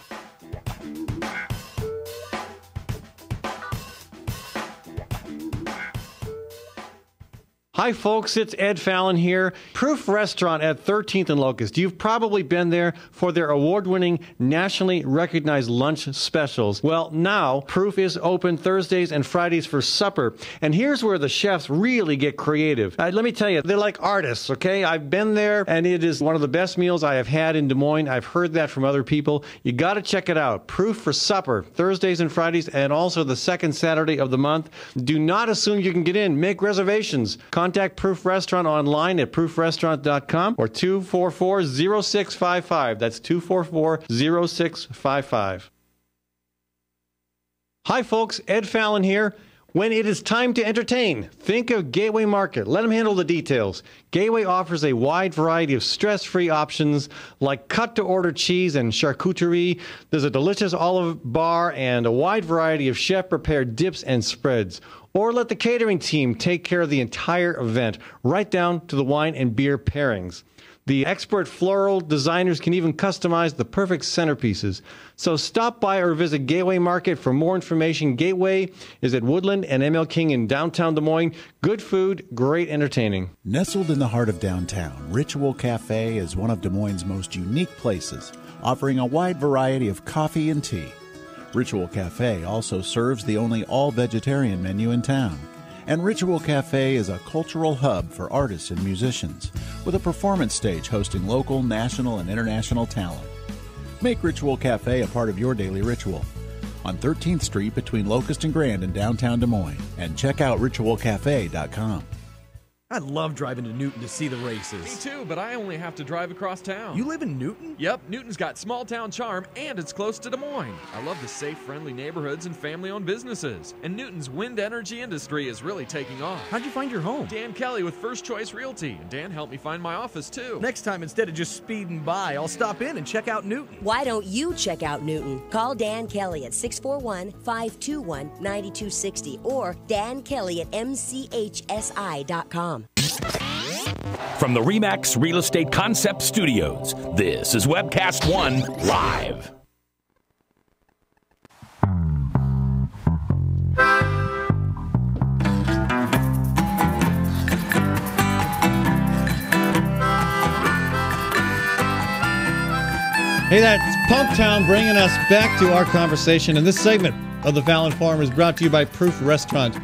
S1: Hi, folks. It's Ed Fallon here. Proof Restaurant at 13th and Locust. You've probably been there for their award-winning, nationally recognized lunch specials. Well, now Proof is open Thursdays and Fridays for supper. And here's where the chefs really get creative. Let me tell you, they're like artists, okay? I've been there, and it is one of the best meals I have had in Des Moines. I've heard that from other people. You got to check it out. Proof for supper, Thursdays and Fridays, and also the second Saturday of the month. Do not assume you can get in. Make reservations. Contact Proof Restaurant online at proofrestaurant.com or 244-0655. That's 244-0655. Hi, folks. Ed Fallon here. When it is time to entertain, think of Gateway Market. Let them handle the details. Gateway offers a wide variety of stress-free options like cut-to-order cheese and charcuterie. There's a delicious olive bar and a wide variety of chef-prepared dips and spreads. Or let the catering team take care of the entire event, right down to the wine and beer pairings. The expert floral designers can even customize the perfect centerpieces. So stop by or visit Gateway Market for more information. Gateway is at Woodland and ML King in downtown Des Moines. Good food, great entertaining.
S7: Nestled in the heart of downtown, Ritual Cafe is one of Des Moines' most unique places, offering a wide variety of coffee and tea. Ritual Cafe also serves the only all-vegetarian menu in town. And Ritual Cafe is a cultural hub for artists and musicians, with a performance stage hosting local, national, and international talent. Make Ritual Cafe a part of your daily ritual. On 13th Street between Locust and Grand in downtown Des Moines. And check out ritualcafe.com.
S8: I love driving to Newton to see the races.
S18: Me too, but I only have to drive across town.
S8: You live in Newton?
S18: Yep, Newton's got small town charm and it's close to Des Moines. I love the safe, friendly neighborhoods and family-owned businesses. And Newton's wind energy industry is really taking off.
S8: How'd you find your home?
S18: Dan Kelly with First Choice Realty. And Dan helped me find my office too.
S8: Next time, instead of just speeding by, I'll stop in and check out Newton.
S19: Why don't you check out Newton? Call Dan Kelly at 641-521-9260 or Dan Kelly at mchsi.com.
S2: From the RE/MAX Real Estate Concept Studios, this is Webcast One Live.
S1: Hey, that's Punktown bringing us back to our conversation. And this segment of the Fallon Forum is brought to you by Proof Restaurant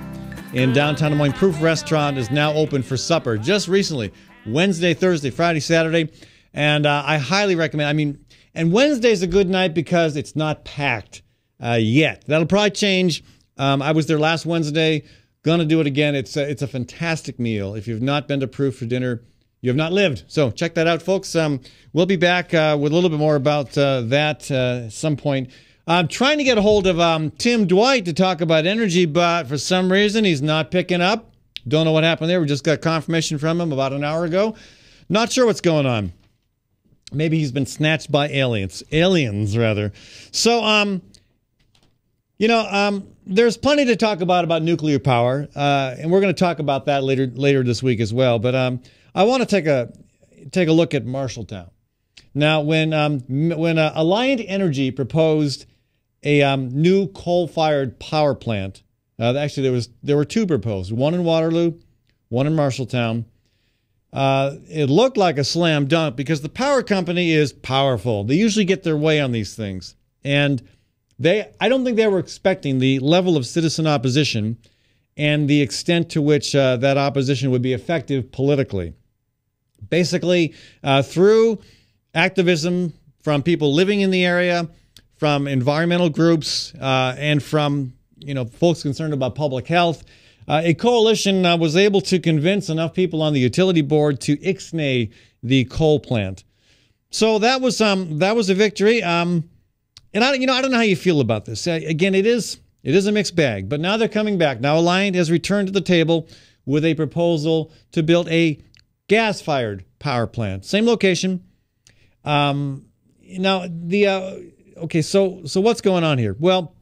S1: in downtown Des Moines. Proof Restaurant is now open for supper just recently, Wednesday, Thursday, Friday, Saturday. And I highly recommend, and Wednesday's a good night because it's not packed yet. That'll probably change. I was there last Wednesday, gonna do it again. It's a fantastic meal. If you've not been to Proof for dinner, you have not lived. So check that out, folks. We'll be back with a little bit more about that at some point. I'm trying to get a hold of Tim Dwight to talk about energy, but for some reason he's not picking up. Don't know what happened there. We just got confirmation from him about an hour ago. Not sure what's going on. Maybe he's been snatched by aliens. Aliens, rather. So, there's plenty to talk about nuclear power, and we're going to talk about that later this week as well. But I want to take a look at Marshalltown. Now, when Alliant Energy proposed a new coal-fired power plant, actually there were two proposed, one in Waterloo, one in Marshalltown. It looked like a slam dunk because the power company is powerful. They usually get their way on these things, and I don't think they were expecting the level of citizen opposition and the extent to which that opposition would be effective politically. Basically, through activism from people living in the area, from environmental groups, and from folks concerned about public health, a coalition was able to convince enough people on the utility board to ixnay the coal plant. So that was a victory. And I don't know how you feel about this. Again, it is a mixed bag. But now they're coming back. Now Alliant has returned to the table with a proposal to build a gas-fired power plant, same location. So what's going on here? Well,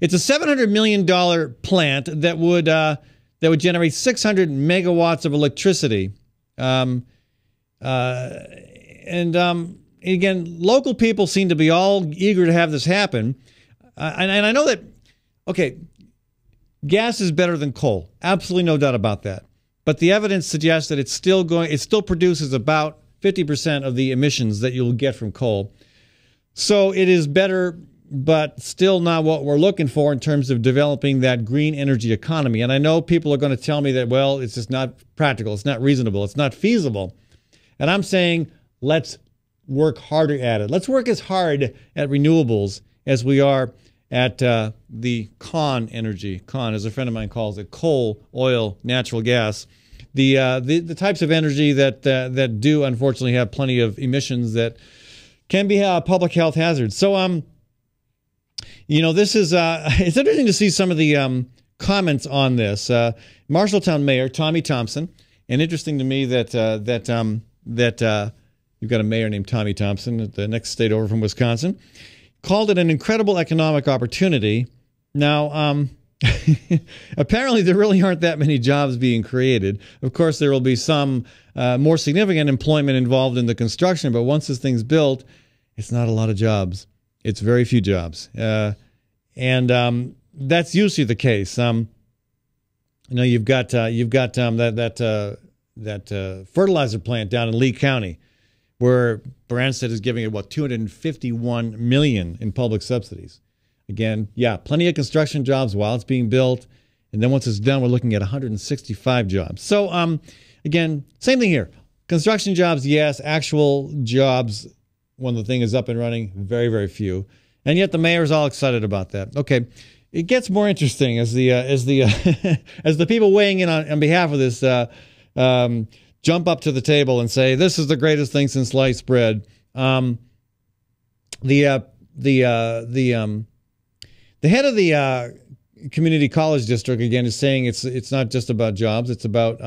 S1: it's a $700 million plant that would generate 600 megawatts of electricity. Again, local people seem to be all eager to have this happen. And I know that, gas is better than coal. Absolutely no doubt about that. But the evidence suggests that it still produces about 50% of the emissions that you'll get from coal. So it is better, but still not what we're looking for in terms of developing that green energy economy. And I know people are going to tell me that, well, it's just not practical, it's not reasonable, it's not feasible. And I'm saying, let's work harder at it. Let's work as hard at renewables as we are at the con energy. Con, as a friend of mine calls it, coal, oil, natural gas. The types of energy that do unfortunately have plenty of emissions that can be public health hazards. So this is it's interesting to see some of the comments on this. Marshalltown Mayor Tommy Thompson, and interesting to me that you've got a mayor named Tommy Thompson at the next state over from Wisconsin, called it an incredible economic opportunity. Now, apparently there really aren't that many jobs being created. Of course, there will be some more significant employment involved in the construction, but once this thing's built, it's not a lot of jobs. It's very few jobs. And that's usually the case. You've got that fertilizer plant down in Lee County, where Branstad is giving it about $251 million in public subsidies. Again, yeah, plenty of construction jobs while it's being built, and then once it's done, we're looking at 165 jobs. So, again, same thing here. Construction jobs, yes. Actual jobs, when the thing is up and running, very, very few. And yet the mayor's all excited about that. Okay, it gets more interesting as the as the people weighing in on behalf of this jump up to the table and say this is the greatest thing since sliced bread. The head of the community college district again is saying it's not just about jobs; it's about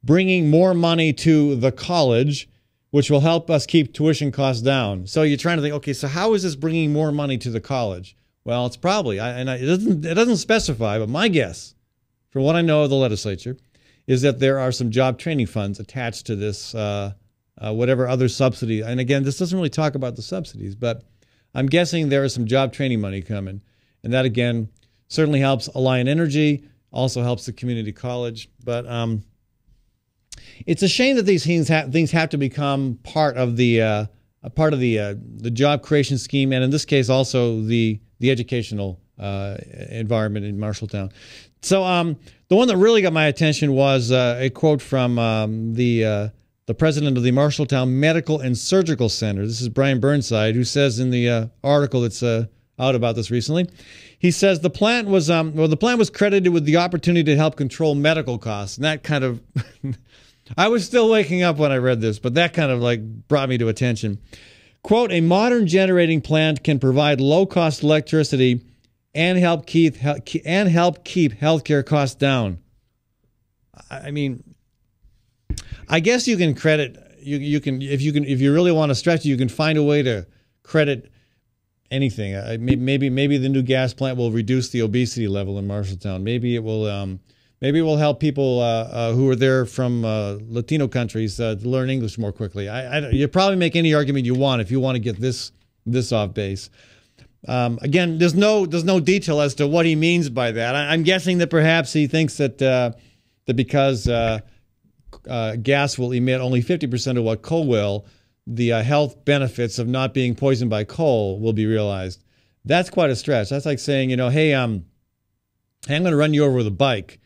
S1: bringing more money to the college, which will help us keep tuition costs down. So you're trying to think, okay, so how is this bringing more money to the college? Well, it's probably, it doesn't specify, but my guess, from what I know of the legislature, is that there are some job training funds attached to this, whatever other subsidy. And again, this doesn't really talk about the subsidies, but I'm guessing there is some job training money coming. And that, again, certainly helps Alliant Energy, also helps the community college. But it's a shame that these things have to become part of the job creation scheme, and in this case also the educational environment in Marshalltown. So the one that really got my attention was a quote from the president of the Marshalltown Medical and Surgical Center. This is Brian Burnside, who says in the article that's out about this recently, he says the plant was credited with the opportunity to help control medical costs, and that kind of I was still waking up when I read this, but that kind of like brought me to attention. Quote, a modern generating plant can provide low-cost electricity and help keep healthcare costs down. I mean, I guess you can credit if you really want to stretch it, you can find a way to credit anything. Maybe the new gas plant will reduce the obesity level in Marshalltown. Maybe it will help people who are there from Latino countries to learn English more quickly. You probably make any argument you want if you want to get this off base. Again, there's no detail as to what he means by that. I'm guessing that perhaps he thinks that because gas will emit only 50% of what coal will, the health benefits of not being poisoned by coal will be realized. That's quite a stretch. That's like saying, hey, I'm going to run you over with a bike.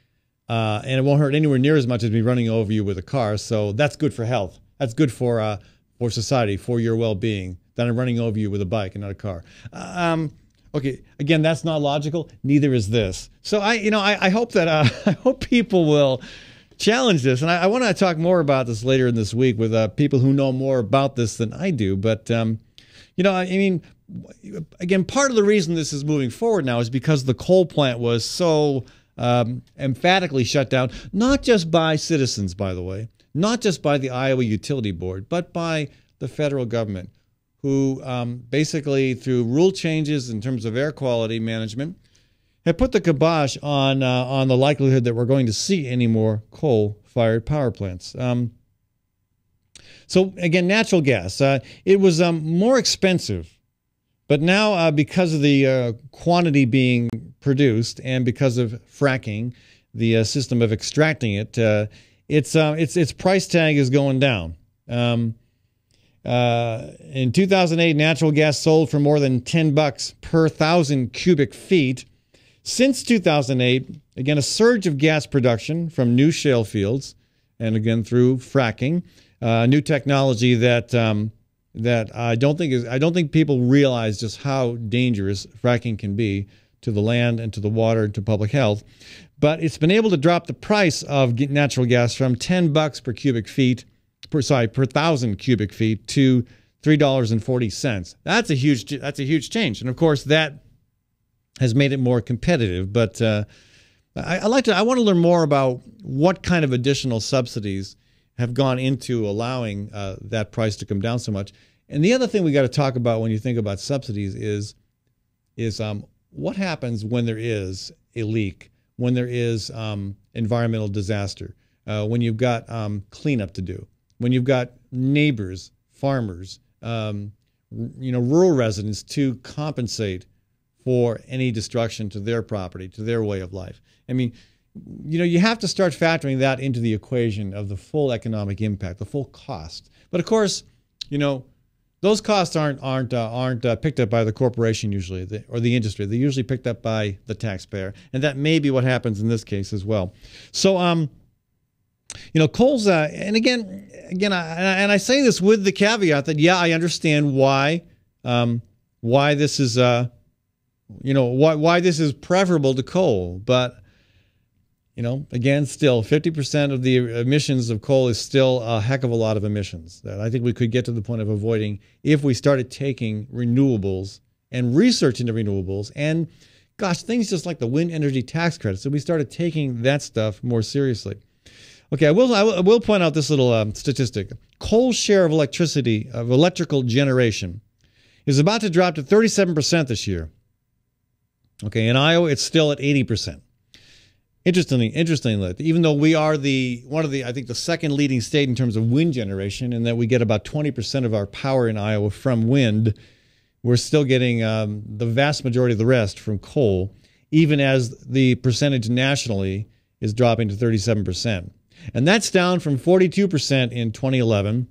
S1: And it won't hurt anywhere near as much as me running over you with a car. So that's good for health. That's good for society, for your well-being, that I'm running over you with a bike and not a car. Okay, again, that's not logical. Neither is this. So I hope that I hope people will challenge this. And I want to talk more about this later in this week with people who know more about this than I do. But I mean, again, part of the reason this is moving forward now is because the coal plant was so emphatically shut down, not just by citizens, by the way, not just by the Iowa Utility Board, but by the federal government, who basically, through rule changes in terms of air quality management, have put the kibosh on the likelihood that we're going to see any more coal-fired power plants. So again, natural gas. It was more expensive. But now, because of the quantity being produced and because of fracking, the system of extracting it, its price tag is going down. In 2008, natural gas sold for more than $10 per 1,000 cubic feet. Since 2008, again, a surge of gas production from new shale fields, and again through fracking, new technology that I don't think people realize just how dangerous fracking can be to the land and to the water and to public health. But it's been able to drop the price of natural gas from $10 per cubic feet, per 1,000 cubic feet to $3.40. That's a huge change, and of course that has made it more competitive. But I want to learn more about what kind of additional subsidies have gone into allowing that price to come down so much. And the other thing we got to talk about when you think about subsidies is what happens when there is a leak, when there is environmental disaster, when you've got cleanup to do, when you've got neighbors, farmers, rural residents to compensate for any destruction to their property, to their way of life. I mean, you have to start factoring that into the equation of the full economic impact, the full cost. But of course, those costs aren't picked up by the corporation usually, or the industry. They're usually picked up by the taxpayer, and that may be what happens in this case as well. So, coal's, and again, I say this with the caveat that I understand why this is, why this is preferable to coal, but again, still 50% of the emissions of coal is still a heck of a lot of emissions that I think we could get to the point of avoiding if we started taking renewables and research into renewables and, gosh, things just like the wind energy tax credit. So we started taking that stuff more seriously. Okay, I will point out this little statistic. Coal's share of electrical generation is about to drop to 37% this year. Okay, in Iowa, it's still at 80%. Interestingly, even though we are I think the second leading state in terms of wind generation, and that we get about 20% of our power in Iowa from wind, we're still getting the vast majority of the rest from coal, even as the percentage nationally is dropping to 37%. And that's down from 42% in 2011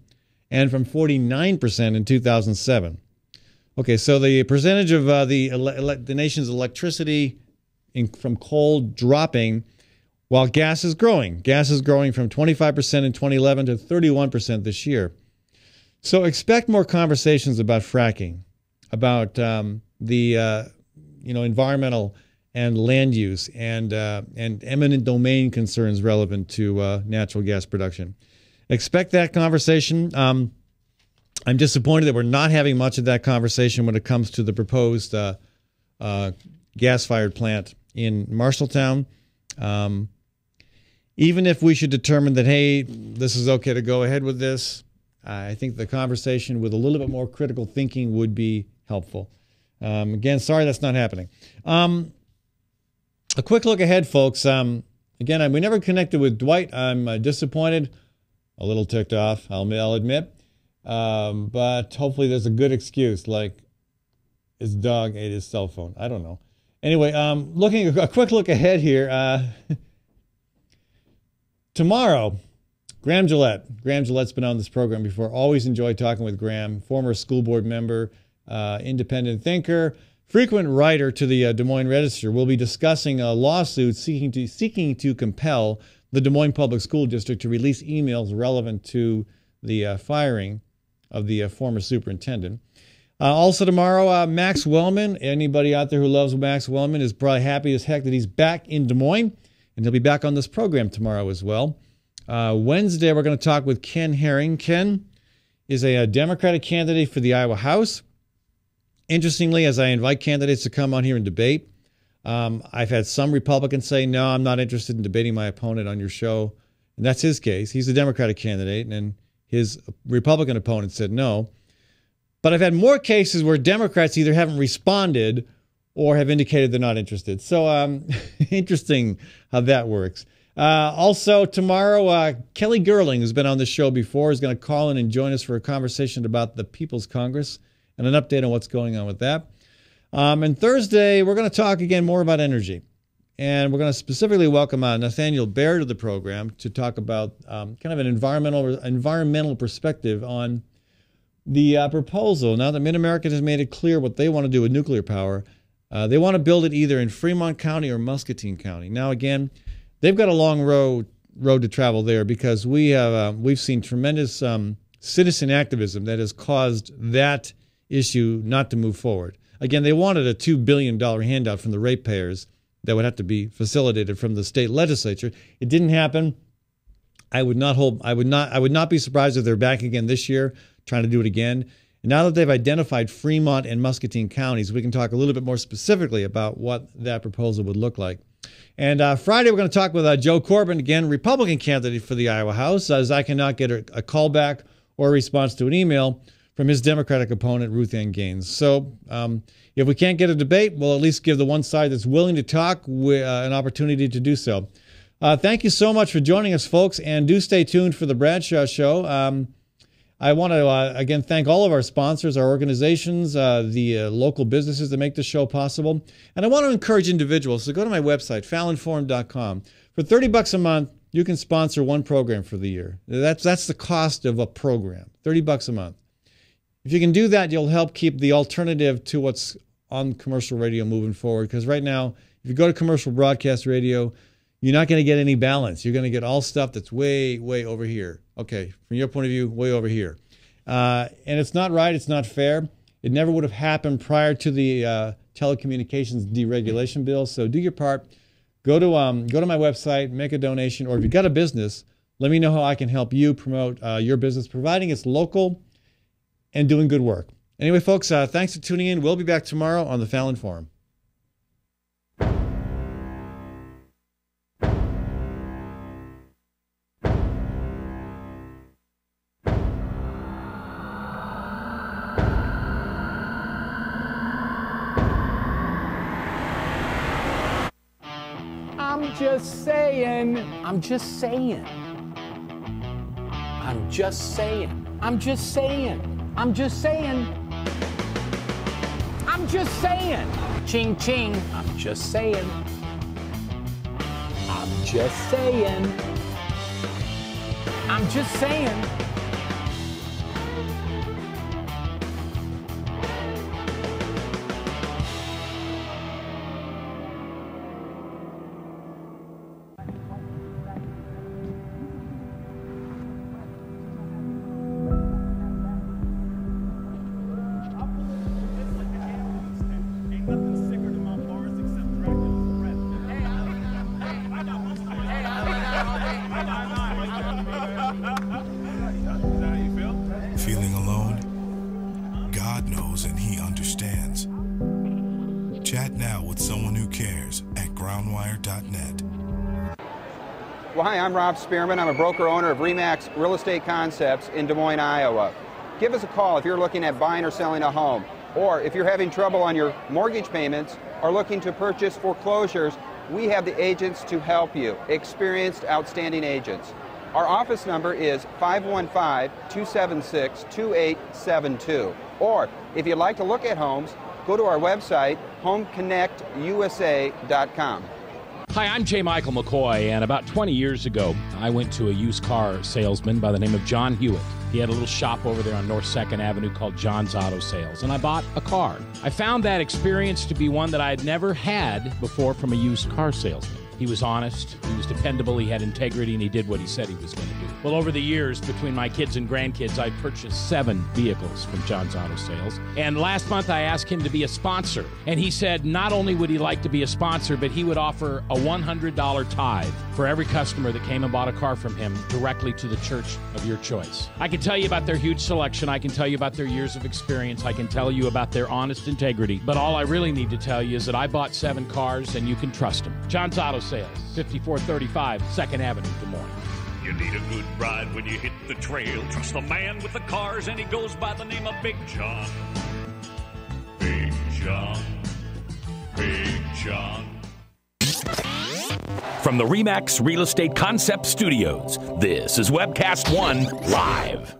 S1: and from 49% in 2007. Okay, so the percentage of the nation's electricity from coal dropping while gas is growing. Gas is growing from 25% in 2011 to 31% this year. So expect more conversations about fracking, about the environmental and land use and eminent domain concerns relevant to natural gas production. Expect that conversation. I'm disappointed that we're not having much of that conversation when it comes to the proposed gas-fired plant in Marshalltown. Even if we should determine that, hey, this is okay to go ahead with this, I think the conversation with a little bit more critical thinking would be helpful. Again, sorry that's not happening. A quick look ahead, folks. Again, we never connected with Dwight. I'm disappointed, a little ticked off, I'll admit. But hopefully there's a good excuse, like his dog ate his cell phone. I don't know. Anyway, looking a quick look ahead here. Tomorrow, Graham Gillette. Graham Gillette's been on this program before. Always enjoy talking with Graham. Former school board member, independent thinker, frequent writer to the Des Moines Register. We'll be discussing a lawsuit seeking to compel the Des Moines Public School District to release emails relevant to the firing of the former superintendent. Also tomorrow, Max Wellman. Anybody out there who loves Max Wellman is probably happy as heck that he's back in Des Moines, and he'll be back on this program tomorrow as well. Wednesday, we're going to talk with Ken Herring. Ken is a Democratic candidate for the Iowa House. Interestingly, as I invite candidates to come on here and debate, I've had some Republicans say, no, I'm not interested in debating my opponent on your show. And that's his case. He's a Democratic candidate, and his Republican opponent said no. But I've had more cases where Democrats either haven't responded or have indicated they're not interested. So interesting how that works. Also tomorrow, Kelly Gerling, who's been on the show before, is going to call in and join us for a conversation about the People's Congress and an update on what's going on with that. And Thursday, we're going to talk again more about energy. And we're going to specifically welcome Nathaniel Baird to the program to talk about kind of an environmental perspective on the proposal. Now that Mid-America has made it clear what they want to do with nuclear power, they want to build it either in Fremont County or Muscatine County. Now, again, they've got a long road to travel there because we've seen tremendous citizen activism that has caused that issue not to move forward. Again, they wanted a $2 billion handout from the ratepayers that would have to be facilitated from the state legislature. It didn't happen. I would not be surprised if they're back again this year trying to do it again. And now that they've identified Fremont and Muscatine counties, we can talk a little bit more specifically about what that proposal would look like. And Friday, we're going to talk with Joe Corbin, again, Republican candidate for the Iowa House, as I cannot get a call back or a response to an email from his Democratic opponent, Ruth Ann Gaines. So if we can't get a debate, we'll at least give the one side that's willing to talk an opportunity to do so. Thank you so much for joining us, folks, and do stay tuned for the Bradshaw Show. I want to, again, thank all of our sponsors, our organizations, the local businesses that make this show possible. And I want to encourage individuals to go to my website, fallonforum.com. For $30 a month, you can sponsor one program for the year. That's the cost of a program, $30 a month. If you can do that, you'll help keep the alternative to what's on commercial radio moving forward. Because right now, if you go to commercial broadcast radio, you're not going to get any balance. You're going to get all stuff that's way, way over here. Okay, from your point of view, way over here. And it's not right. It's not fair. It never would have happened prior to the telecommunications deregulation bill. So do your part. Go to my website, make a donation, or if you've got a business, let me know how I can help you promote your business, providing it's local and doing good work. Anyway, folks, thanks for tuning in. We'll be back tomorrow on the Fallon Forum.
S20: I'm just saying. I'm just saying. I'm just saying. I'm just saying. I'm just saying. I'm just saying. Ching ching. I'm just saying. I'm just saying. I'm just saying.
S21: Feeling alone? God knows and He understands. Chat now with someone who cares at groundwire.net.
S10: Well, hi, I'm Rob Spearman. I'm a broker owner of RE/MAX Real Estate Concepts in Des Moines, Iowa. Give us a call if you're looking at buying or selling a home, or if you're having trouble on your mortgage payments or looking to purchase foreclosures. We have the agents to help you, experienced, outstanding agents. Our office number is 515-276-2872. Or if you'd like to look at homes, go to our website, homeconnectusa.com.
S2: Hi, I'm J. Michael McCoy, and about 20 years ago, I went to a used car salesman by the name of John Hewitt. He had a little shop over there on North 2nd Avenue called John's Auto Sales, and I bought a car. I found that experience to be one that I had never had before from a used car salesman. He was honest, he was dependable, he had integrity, and he did what he said he was going to do. Well, over the years, between my kids and grandkids, I purchased 7 vehicles from John's Auto Sales. And last month, I asked him to be a sponsor. And he said not only would he like to be a sponsor, but he would offer a $100 tithe for every customer that came and bought a car from him directly to the church of your choice. I can tell you about their huge selection. I can tell you about their years of experience. I can tell you about their honest integrity. But all I really need to tell you is that I bought 7 cars, and you can trust them. John's Auto Sales, 5435 2nd Avenue, Des Moines.
S22: You need a good ride when you hit the trail. Trust the man with the cars, and he goes by the name of Big John. Big John. Big John.
S2: From the RE/MAX Real Estate Concept Studios, this is Webcast One Live.